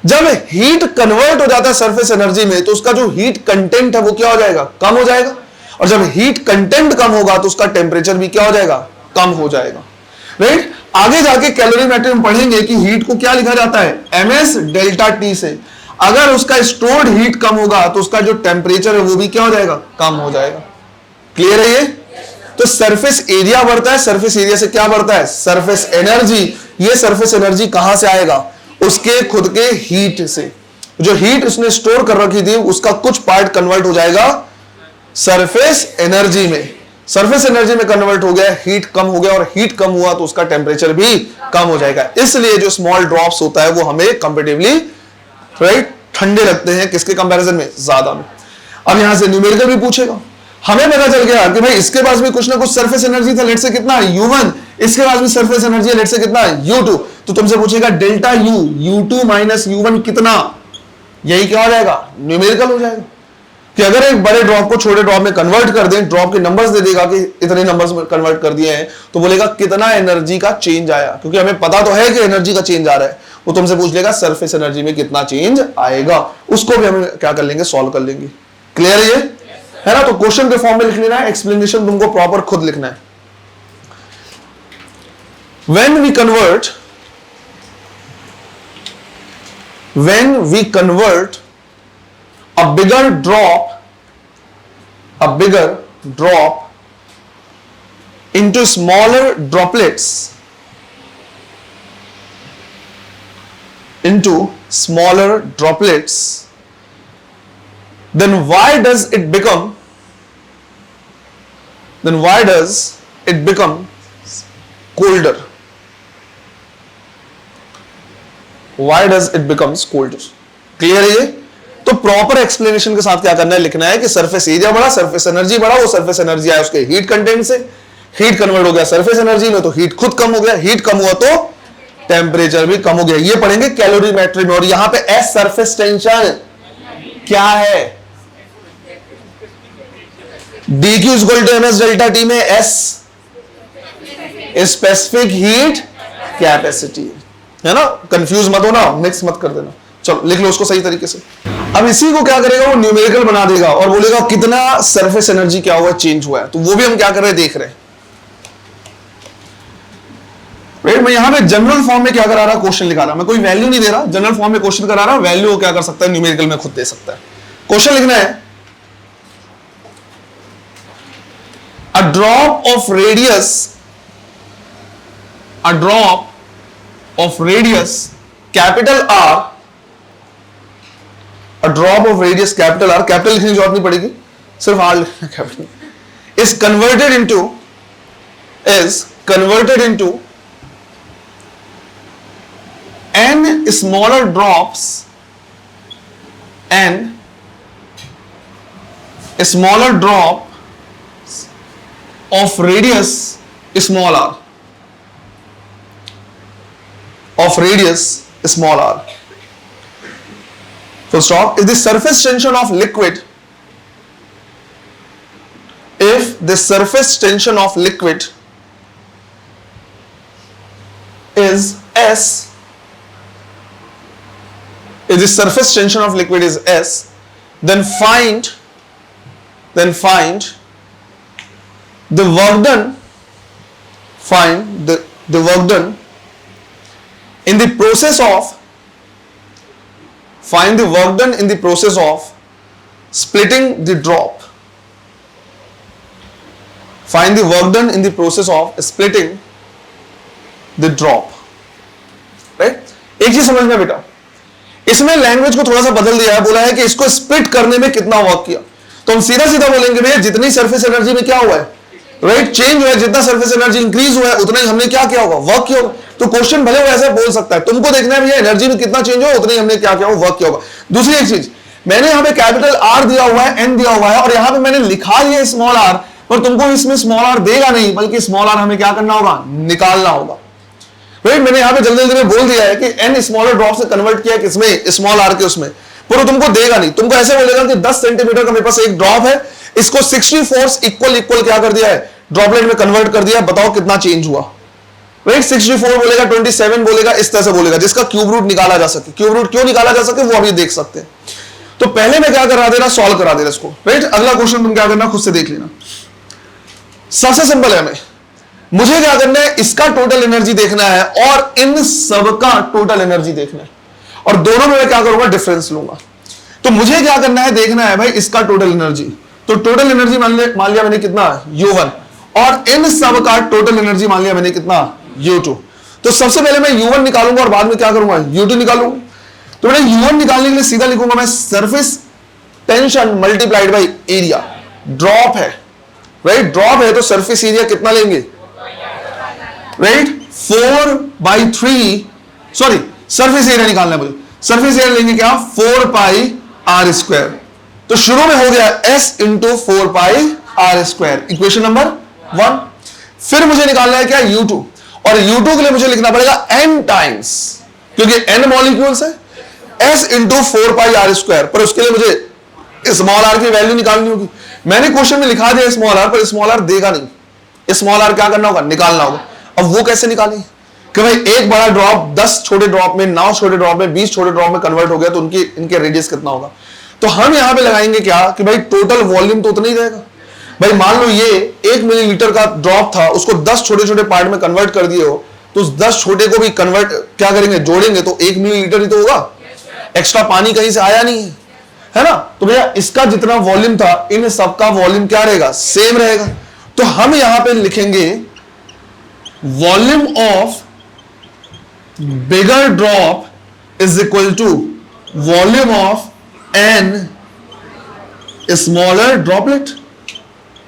जब हीट कन्वर्ट हो जाता है सरफेस एनर्जी में तो उसका जो हीट कंटेंट है वो क्या हो जाएगा, कम हो जाएगा। और जब हीट कंटेंट कम होगा तो उसका टेम्परेचर भी क्या हो जाएगा, कम हो जाएगा। राइट, आगे जाके कैलोरीमेट्री में पढ़ेंगे कि हीट को क्या लिखा जाता है, ms डेल्टा टी से। अगर उसका स्टोर्ड हीट कम होगा तो उसका जो टेम्परेचर है वो भी क्या हो जाएगा, कम हो जाएगा। क्लियर है ये? तो सरफेस एरिया बढ़ता है, सरफेस एरिया से क्या बढ़ता है, सरफेस एनर्जी। ये सरफेस एनर्जी कहां से आएगा, उसके खुद के हीट से। जो हीट उसने स्टोर कर रखी थी उसका कुछ पार्ट कन्वर्ट हो जाएगा सरफेस एनर्जी में। सरफेस एनर्जी में कन्वर्ट हो गया, हीट कम हो गया, और हीट कम हुआ तो उसका टेम्परेचर भी कम हो जाएगा। इसलिए जो स्मॉल ड्रॉप्स होता है वो हमें कंपेरेटिवली राइट ठंडे लगते हैं, किसके कंपैरिजन में, ज्यादा में। अब यहां से न्यूमेरिकल भी पूछेगा। हमें पता चल गया कि भाई इसके पास भी कुछ ना कुछ सरफेस एनर्जी था, लेट से कितना U1, इसके पास भी सरफेस एनर्जी है, लेट से कितना U2। तो तुमसे पूछेगा delta U, U2 minus U1 कितना, यही क्या हो जाएगा, न्यूमेरिकल हो जाएगा। कि अगर एक बड़े ड्रॉप को छोटे ड्रॉप में कन्वर्ट कर दें, ड्रॉप के नंबर्स दे देगा कि इतने नंबर्स में कन्वर्ट कर दिए हैं, तो बोलेगा कितना एनर्जी का चेंज आया, क्योंकि हमें पता तो है कि एनर्जी का चेंज आ रहा है। वो तुमसे पूछ लेगा सरफेस एनर्जी में कितना चेंज आएगा, उसको भी हम क्या कर लेंगे, सॉल्व कर लेंगे। क्लियर है ये, है ना? तो क्वेश्चन के फॉर्म में लिख लेना है, एक्सप्लेनेशन तुमको प्रॉपर खुद लिखना है। when we convert a bigger drop into smaller droplets, then why does it become colder? Why does it becomes colder? Clear है ये? तो प्रॉपर एक्सप्लेनेशन के साथ क्या करना है, लिखना है कि सरफेस एरिया बढ़ा, सरफेस एनर्जी बढ़ा, वो सरफेस एनर्जी आया उसके हीट कंटेंट से, हीट कन्वर्ट हो गया सरफेस एनर्जी में, तो हीट खुद कम हो गया, हीट कम हुआ तो टेम्परेचर भी कम हो गया। ये पढ़ेंगे कैलोरीमेट्री में। और यहां पे एस सरफेस टेंशन क्या है, dq equal to ms delta T में s स्पेसिफिक हीट कैपेसिटी है ना। कंफ्यूज मत होना, मिक्स मत कर देना। चलो लिख लो उसको सही तरीके से। अब इसी को क्या करेगा, वो न्यूमेरिकल बना देगा और बोलेगा कितना सरफेस एनर्जी क्या हुआ, चेंज हुआ है। तो वो भी हम क्या कर रहे हैं, देख रहे हैं। मैं यहां पे जनरल फॉर्म में क्या करा रहा, क्वेश्चन लिखा रहा, मैं कोई वैल्यू नहीं दे रहा, जनरल फॉर्म में क्वेश्चन करा रहा। वैल्यू क्या कर सकता है, न्यूमेरिकल में खुद दे सकता है। क्वेश्चन लिखना है, a drop of radius capital R, a drop of radius capital R, capital लिखने की जरूरत नहीं पड़ेगी, सिर्फ R लिखना capital, is converted into n smaller drops, of radius small r, full stop. If the surface tension of liquid is S, then find the work done in the process of splitting the drop. Find the work done in the process of splitting the drop. Right? एक चीज समझना बेटा, इसमें language को थोड़ा सा बदल दिया है, बोला है कि इसको स्प्लिट करने में कितना वर्क किया। तो हम सीधा सीधा बोलेंगे भैया जितनी सरफेस एनर्जी में क्या हुआ है, राइट, चेंज हुआ है, जितना सरफेस एनर्जी इंक्रीज हुआ है उतना ही हमने क्या किया होगा, वर्क किया होगा। तो क्वेश्चन भले वो ऐसा बोल सकता है, तुमको देखना है भैया एनर्जी में कितना चेंज हुआ उतना ही हमने क्या किया होगा, वर्क किया होगा। दूसरी एक चीज, मैंने यहाँ पे कैपिटल आर दिया हुआ है, एन दिया हुआ है, और यहाँ पे मैंने लिखा दिया स्मॉल आर, पर तुमको इसमें स्मॉल आर देगा नहीं, बल्कि स्मॉल आर हमें क्या करना होगा, निकालना होगा। राइट, मैंने यहाँ पे जल्दी जल्दी में बोल दिया है कि एन स्मॉलर ड्रॉप से कन्वर्ट किया किसमें, स्मॉल आर के उसमें, पर तुमको देगा नहीं। तुमको ऐसे बोलेगा कि 10 सेंटीमीटर का मेरे पास एक ड्रॉप है, इसको 60 फोर्स इक्वल क्या कर दिया है, ड्रॉपलेट में कन्वर्ट कर दिया, बताओ कितना चेंज हुआ। राइट, 64 बोलेगा, 27 बोलेगा, इस तरह से बोलेगा, जिसका क्यूब रूट निकाला जा सके। क्यूब रूट क्यों निकाला जा सके वो अभी देख सकते हैं। तो पहले मैं क्या करा दे रहा, सॉल्व करा दे रहा इसको। राइट, अगला क्वेश्चन तुम क्या करना, खुद से देख लेना। सबसे सिंपल है, मुझे क्या करना है, इसका टोटल एनर्जी देखना है और इन सबका टोटल एनर्जी देखना है, और दोनों में मैं क्या करूंगा, डिफरेंस लूंगा। तो मुझे क्या करना है, देखना है भाई इसका टोटल एनर्जी। तो टोटल एनर्जी मान लिया मैंने कितना, U1, और इन सब का टोटल एनर्जी मान लिया मैंने कितना, U2। तो सबसे पहले मैं U1 निकालूंगा और बाद में क्या करूंगा, U2 निकालूंगा। तो मैं U1 निकालने के लिए सीधा लिखूंगा मैं surface tension multiplied by area. Drop है, राइट, ड्रॉप है तो सरफेस एरिया कितना लेंगे, राइट, 4/3, सॉरी सरफेस एरिया निकालना है मुझे, सरफेस एरिया लेंगे क्या, 4πr²। तो शुरू में हो गया S into 4πr², equation number 1। फिर मुझे निकालना है क्या, U2, और U2 के लिए मुझे लिखना पड़ेगा n टाइम्स, क्योंकि n मॉलिक्यूल्स है, S इंटू 4πr²। पर उसके लिए मुझे स्मॉल r की वैल्यू निकालनी होगी। मैंने क्वेश्चन में लिखा दिया स्मॉल r, पर स्मॉल r देगा नहीं, स्मॉल r क्या करना होगा, निकालना होगा। अब वो कैसे निकालें कि भाई एक बड़ा ड्रॉप 10 छोटे ड्रॉप में, 9 छोटे ड्रॉप में, 20 छोटे ड्रॉप में कन्वर्ट हो गया, तो इनके रेडियस कितना होगा। तो हम यहां पे लगाएंगे क्या कि भाई टोटल वॉल्यूम तो उतना ही रहेगा। भाई मान लो ये 1 मिलीलीटर का ड्रॉप था, उसको 10 छोटे छोटे पार्ट में कन्वर्ट कर दिए हो, तो उस 10 छोटे को भी कन्वर्ट क्या करेंगे, जोड़ेंगे, तो 1 मिलीलीटर ही तो होगा, एक्स्ट्रा पानी कहीं से आया नहीं है ना। तो भैया इसका जितना वॉल्यूम था, इन सबका वॉल्यूम क्या रहेगा, सेम रहेगा। तो हम यहां पे लिखेंगे volume of bigger drop is equal to volume of an smaller droplet.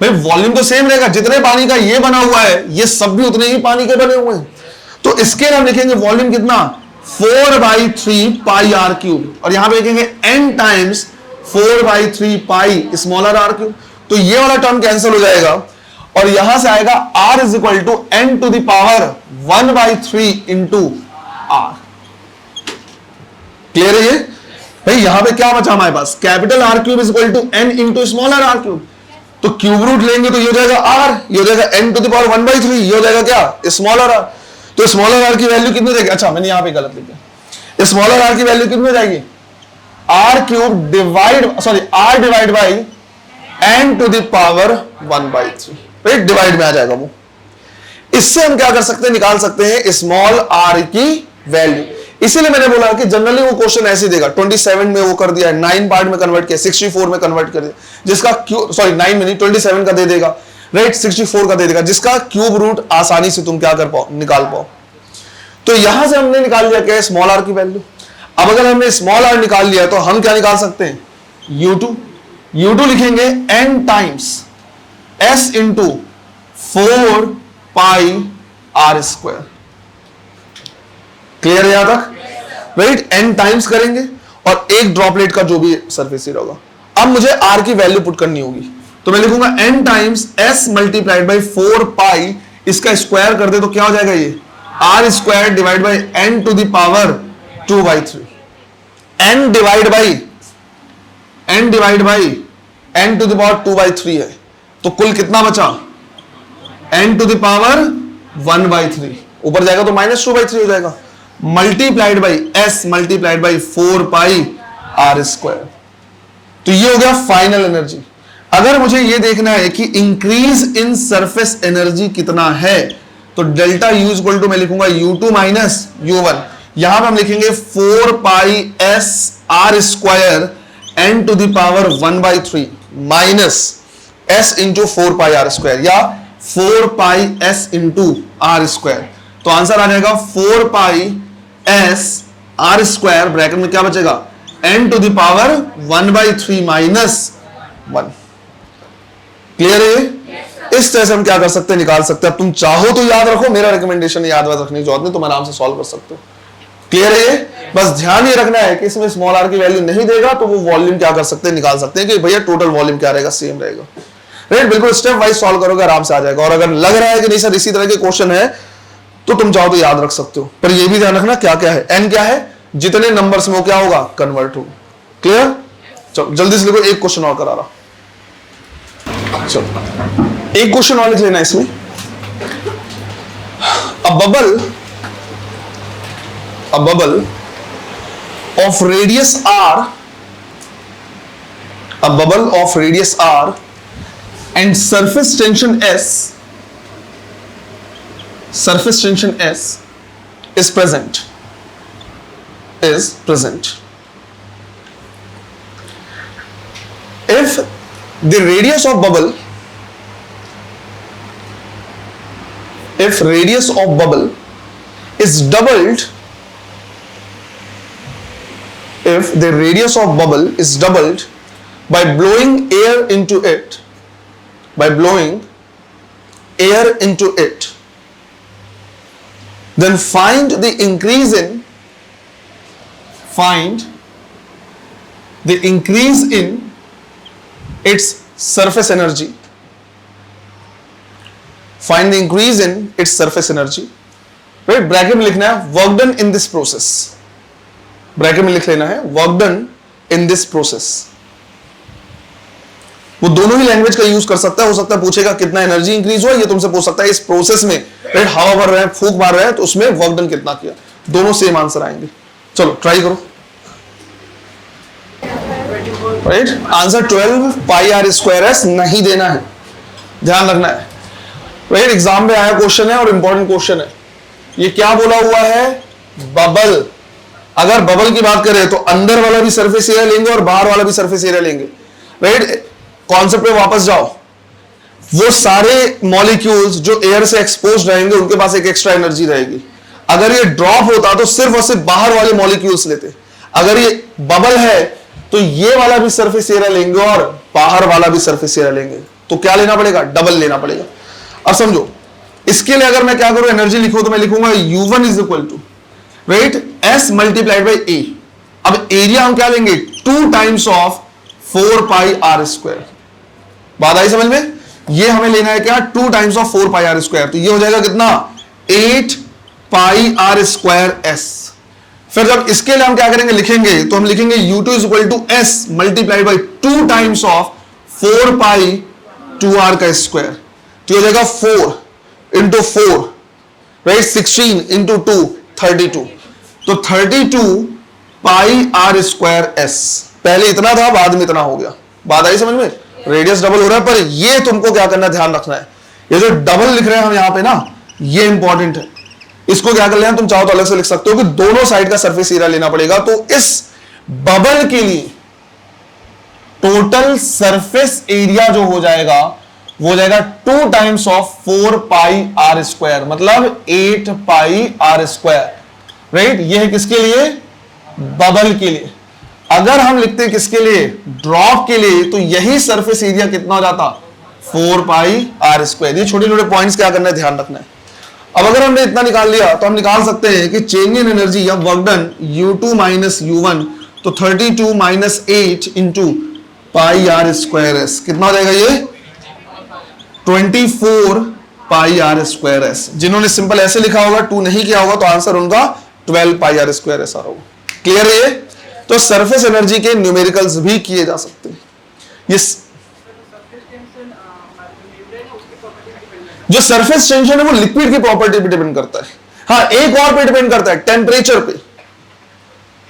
भाई वॉल्यूम तो सेम रहेगा, जितने पानी का ये बना हुआ है, ये सब भी उतने ही पानी के बने हुए हैं। तो इसके हम लिखेंगे वॉल्यूम कितना, 4/3πr³, और यहां पे लिखेंगे n टाइम्स 4/3π स्मॉलर r³। तो ये वाला टर्म कैंसिल हो जाएगा, और यहां से आएगा r is equal to n to the power 1/3 into r। Clear है ये? भाई यहां पे क्या बचा हमारे पास, capital R³ is equal to n into smaller r³। तो क्यूब रूट लेंगे तो ये हो जाएगा r, ये हो जाएगा n टू द पावर 1/3, ये हो जाएगा क्या, स्मॉलर r। तो स्मॉलर r की वैल्यू कितनी जाएगी, अच्छा मैंने यहां पे गलत लिखा, स्मॉलर r की वैल्यू कितनी जाएगी, r³ divide by n to the power 1/3, right, divide में आ जाएगा वो। इससे हम क्या कर सकते हैं, निकाल सकते हैं स्मॉल r की वैल्यू। इसीलिए मैंने बोला कि जनरली वो क्वेश्चन ऐसे देगा, 27 में वो कर दिया है, 9 पार्ट में कन्वर्ट किया, 64 में कन्वर्ट कर दिया, जिसका 9 में नहीं 27 का दे देगा, राइट, 64 का दे देगा, जिसका क्यूब रूट आसानी से तुम क्या कर पाओ, निकाल पाओ। तो यहां से हमने निकाल लिया क्या, स्मॉल r की वैल्यू। अब अगर हमने स्मॉल r निकाल लिया तो हम क्या निकाल सकते हैं, U2 लिखेंगे n times S into 4πr²। Clear है यहां तक, राइट, n टाइम्स करेंगे और एक ड्रॉपलेट का जो भी सरफेस एरिया होगा। अब मुझे r की वैल्यू पुट करनी होगी, तो मैं लिखूंगा n times s multiplied by 4π, इसका स्क्वायर कर दे तो क्या हो जाएगा, ये r² divide by n to the power 2/3, n divide by n to the power 2/3 है, तो कुल कितना बचा, n टू द पावर 1/3, ऊपर जाएगा तो -2/3 हो जाएगा, multiplied by s multiplied by 4πr²। तो ये हो गया फाइनल एनर्जी। अगर मुझे ये देखना है कि इंक्रीज इन सरफेस एनर्जी कितना है, तो डेल्टा U इक्वल टू मैं लिखूंगा U2 माइनस U1। यहां पर हम लिखेंगे 4πsr² n to the power 1/3 minus s into 4πr², या 4πs इंटू r²। तो आंसर आ जाएगा 4πsr² ब्रैकेट में क्या बचेगा, n to the power 1/3 minus 1। Clear है? इस तरह से हम क्या कर सकते हैं, निकाल सकते हैं। अब तुम चाहो तो याद रखो, मेरा रिकमेंडेशन याद रखने की जरूरत नहीं, तुम आराम से सॉल्व कर सकते हो। क्लियर है? बस ध्यान ये रखना है कि इसमें स्मॉल r की वैल्यू नहीं देगा तो वो वॉल्यूम क्या कर सकते हैं, निकाल सकते हैं कि भैया टोटल वॉल्यूम क्या रहेगा, सेम रहेगा, राइट। बिल्कुल स्टेप वाइज सॉल्व करोगे, आराम से आ जाएगा। और अगर लग रहा है कि नहीं सर इसी तरह के क्वेश्चन है, तो तुम चाहो तो याद रख सकते हो, पर ये भी ध्यान रखना क्या क्या है, n क्या है, जितने नंबर्स में वो क्या होगा, कन्वर्ट होगा। क्लियर? चलो जल्दी से लिखो, एक क्वेश्चन और करा रहा, चलो एक क्वेश्चन और लिख लेना इसमें। a bubble of radius r, a bubble of radius r and surface tension S is present. If the radius of bubble is doubled, if the radius of bubble is doubled by blowing air into it, then find the increase in its surface energy. Find the increase in its surface energy. Right? Bracket में लिखना है work done in this process. Bracket में लिख लेना है work done in this process. वो दोनों ही language का यूज कर सकता है. हो सकता है पूछेगा कितना एनर्जी इंक्रीज हुआ, ये तुमसे पूछ सकता है इस प्रोसेस में. राइट? हवा भर रहे हैं, फूंक मार रहे हैं, तो उसमें वर्क डन कितना किया. दोनों सेम आंसर आएंगे. चलो ट्राई करो. Right? Answer 12 pi R square S नहीं देना है, ध्यान रखना है. राइट? एग्जाम में आया क्वेश्चन है और इंपॉर्टेंट क्वेश्चन है. ये क्या बोला हुआ है? बबल. अगर बबल की बात करें तो अंदर वाला भी सरफेस एरिया लेंगे और बाहर वाला भी सरफेस एरिया लेंगे. राइट? कॉन्सेप्ट पे वापस जाओ. वो सारे मॉलिक्यूल्स जो एयर से एक्सपोज रहेंगे उनके पास एक एक्स्ट्रा एनर्जी रहेगी. अगर ये ड्रॉप होता तो सिर्फ और सिर्फ बाहर वाले मॉलिक्यूल्स लेते. अगर ये बबल है तो ये वाला भी सरफेस एरिया लेंगे और बाहर वाला भी सरफेस एरिया लेंगे. तो क्या लेना पड़ेगा? डबल लेना पड़ेगा. अब समझो, इसके लिए अगर मैं क्या करूं, एनर्जी लिखूं तो मैं लिखूंगा U1 is equal to right S multiplied by A. अब एरिया हम क्या लेंगे? 2 times of 4 pi R square. बात आई समझ में? ये हमें लेना है क्या? 2 times of 4 pi R square. तो ये हो जाएगा कितना? 8 पाई आर स्क्वायर S. फिर जब इसके लिए हम क्या करेंगे, लिखेंगे तो हम लिखेंगे U2 is equal to S multiplied by 2 times of 4 pi 2r का स्क्वायर. तो हो जाएगा 4 इंटू 4 राइट 16 इंटू 2 32. तो 32 पाई आर स्क्वायर एस. पहले इतना था, बाद में इतना हो गया. बात आई समझ में? रेडियस डबल हो रहा है, पर ये तुमको क्या करना है, ध्यान रखना है. ये जो डबल लिख रहे हैं हम यहां पे ना, ये इंपॉर्टेंट है. इसको क्या कर लेना, तुम चाहो तो अलग से लिख सकते हो कि दोनों साइड का सरफेस एरिया लेना पड़ेगा. तो इस बबल के लिए टोटल सरफेस एरिया जो हो जाएगा वो हो जाएगा 2 times of 4 pi R square, मतलब 8 पाई आर स्क्वायर. राइट? ये है किसके लिए? बबल के लिए. अगर हम लिखते हैं किसके लिए? ड्रॉप के लिए, तो यही सरफेस एरिया कितना हो जाता? 4 पाई आर स्क्वायर. ये छोटे छोटे पॉइंट्स क्या करना है, ध्यान रखना है. अब अगर हमने इतना निकाल लिया तो हम निकाल सकते हैं कि चेंज इन एनर्जी या work done U2 minus U1, तो 32 minus 8 into pi R square S. कितना हो जाएगा ये? 24 पाई आर स्क्वायर एस. जिन्होंने सिंपल ऐसे लिखा होगा, 2 नहीं किया होगा, तो आंसर उनका 12 पाई आर स्क्वायर एस आ रहा होगा. क्लियर है ये? तो सरफेस एनर्जी के न्यूमेरिकल्स भी किए जा सकते हैं. ये जो सरफेस टेंशन है वो लिक्विड की प्रॉपर्टी पे डिपेंड करता है. हाँ, एक और पे डिपेंड करता है, टेम्परेचर पे.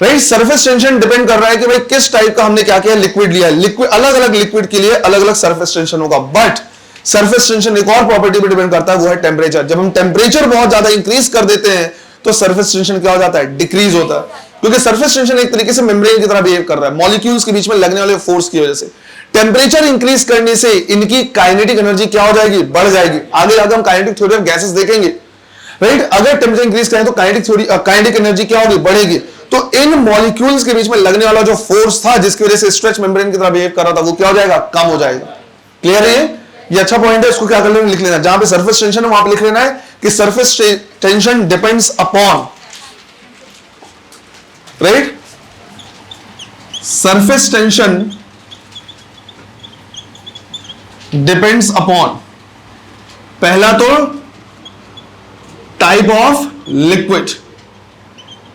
राइट? सरफेस टेंशन डिपेंड कर रहा है कि भाई किस टाइप का हमने क्या किया, लिक्विड लिया है. लिक्विड, अलग अलग लिक्विड के लिए अलग अलग सरफेस टेंशन होगा. बट सरफेस टेंशन एक और प्रॉपर्टी पे डिपेंड करता है, वो है टेम्परेचर. जब हम टेम्परेचर बहुत ज्यादा इंक्रीज कर देते हैं तो सरफेस टेंशन क्या हो जाता है? डिक्रीज होता है. क्योंकि सरफेस टेंशन एक तरीके से मेम्ब्रेन की तरह बिहेव कर रहा है, मॉलिक्यूल्स के बीच में लगने वाले फोर्स की वजह से. टेम्परेचर इंक्रीज करने से इनकी काइनेटिक एनर्जी क्या हो जाएगी? बढ़ जाएगी. आगे जाकर हम काइनेटिक थ्योरी ऑफ गैसेस देखेंगे. राइट? अगर टेम्परेचर इंक्रीज करें तो काइनेटिक एनर्जी क्या होगी? बढ़ेगी. तो इन मॉलिक्यूल्स के बीच में लगने वाला जो फोर्स था, जिसकी वजह से स्ट्रेच मेम्ब्रेन की तरह बिहेव कर रहा था, वो क्या हो जाएगा? कम हो जाएगा. क्लियर है? ये अच्छा पॉइंट है. इसको क्या कर लेना, लिख लेना. जहां पे सरफेस टेंशन है वहां पे लिख लेना है कि surface tension depends upon, right, surface tension depends upon, पहला तो टाइप ऑफ लिक्विड,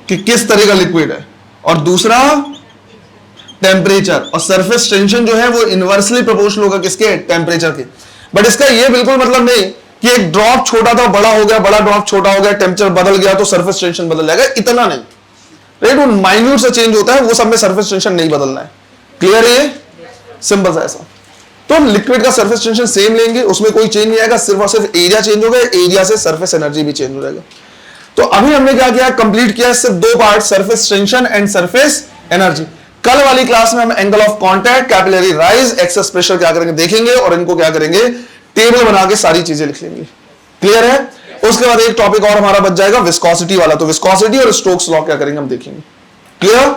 कि किस तरह का लिक्विड है, और दूसरा टेम्परेचर. और सरफेस टेंशन जो है वो इनवर्सली प्रोपोर्शनल होगा किसके? टेम्परेचर के. बट इसका ये बिल्कुल मतलब नहीं कि एक ड्रॉप छोटा था बड़ा हो गया, बड़ा ड्रॉप छोटा हो गया, टेम्परेचर बदल गया तो सरफेस टेंशन बदल जाएगा, इतना नहीं, राइट। वो माइन्यूट सा चेंज होता है, वो सब में सरफेस टेंशन नहीं बदलना है। क्लियर है? सिंपल सा ऐसा। तो लिक्विड का सरफेस टेंशन सेम लेंगे, उसमें कोई चेंज नहीं आएगा, सिर्फ और सिर्फ एरिया चेंज होगा, एरिया से सरफेस एनर्जी भी चेंज हो जाएगा। तो अभी हमने क्या किया, कंप्लीट किया सिर्फ दो part, surface tension and surface energy. कल वाली क्लास में हम angle of contact, capillary rise, excess pressure क्या करेंगे देखेंगे, और इनको क्या करेंगे टेबल बना के सारी चीजें लिख लेंगे। क्लियर है? उसके बाद एक टॉपिक और हमारा बच जाएगा विस्कोसिटी वाला, तो विस्कोसिटी और स्टोक्स लॉ क्या करेंगे हम देखेंगे। क्लियर?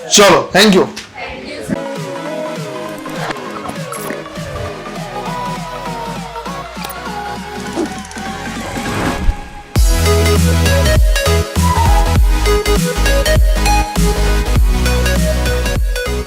चलो, थैंक यू।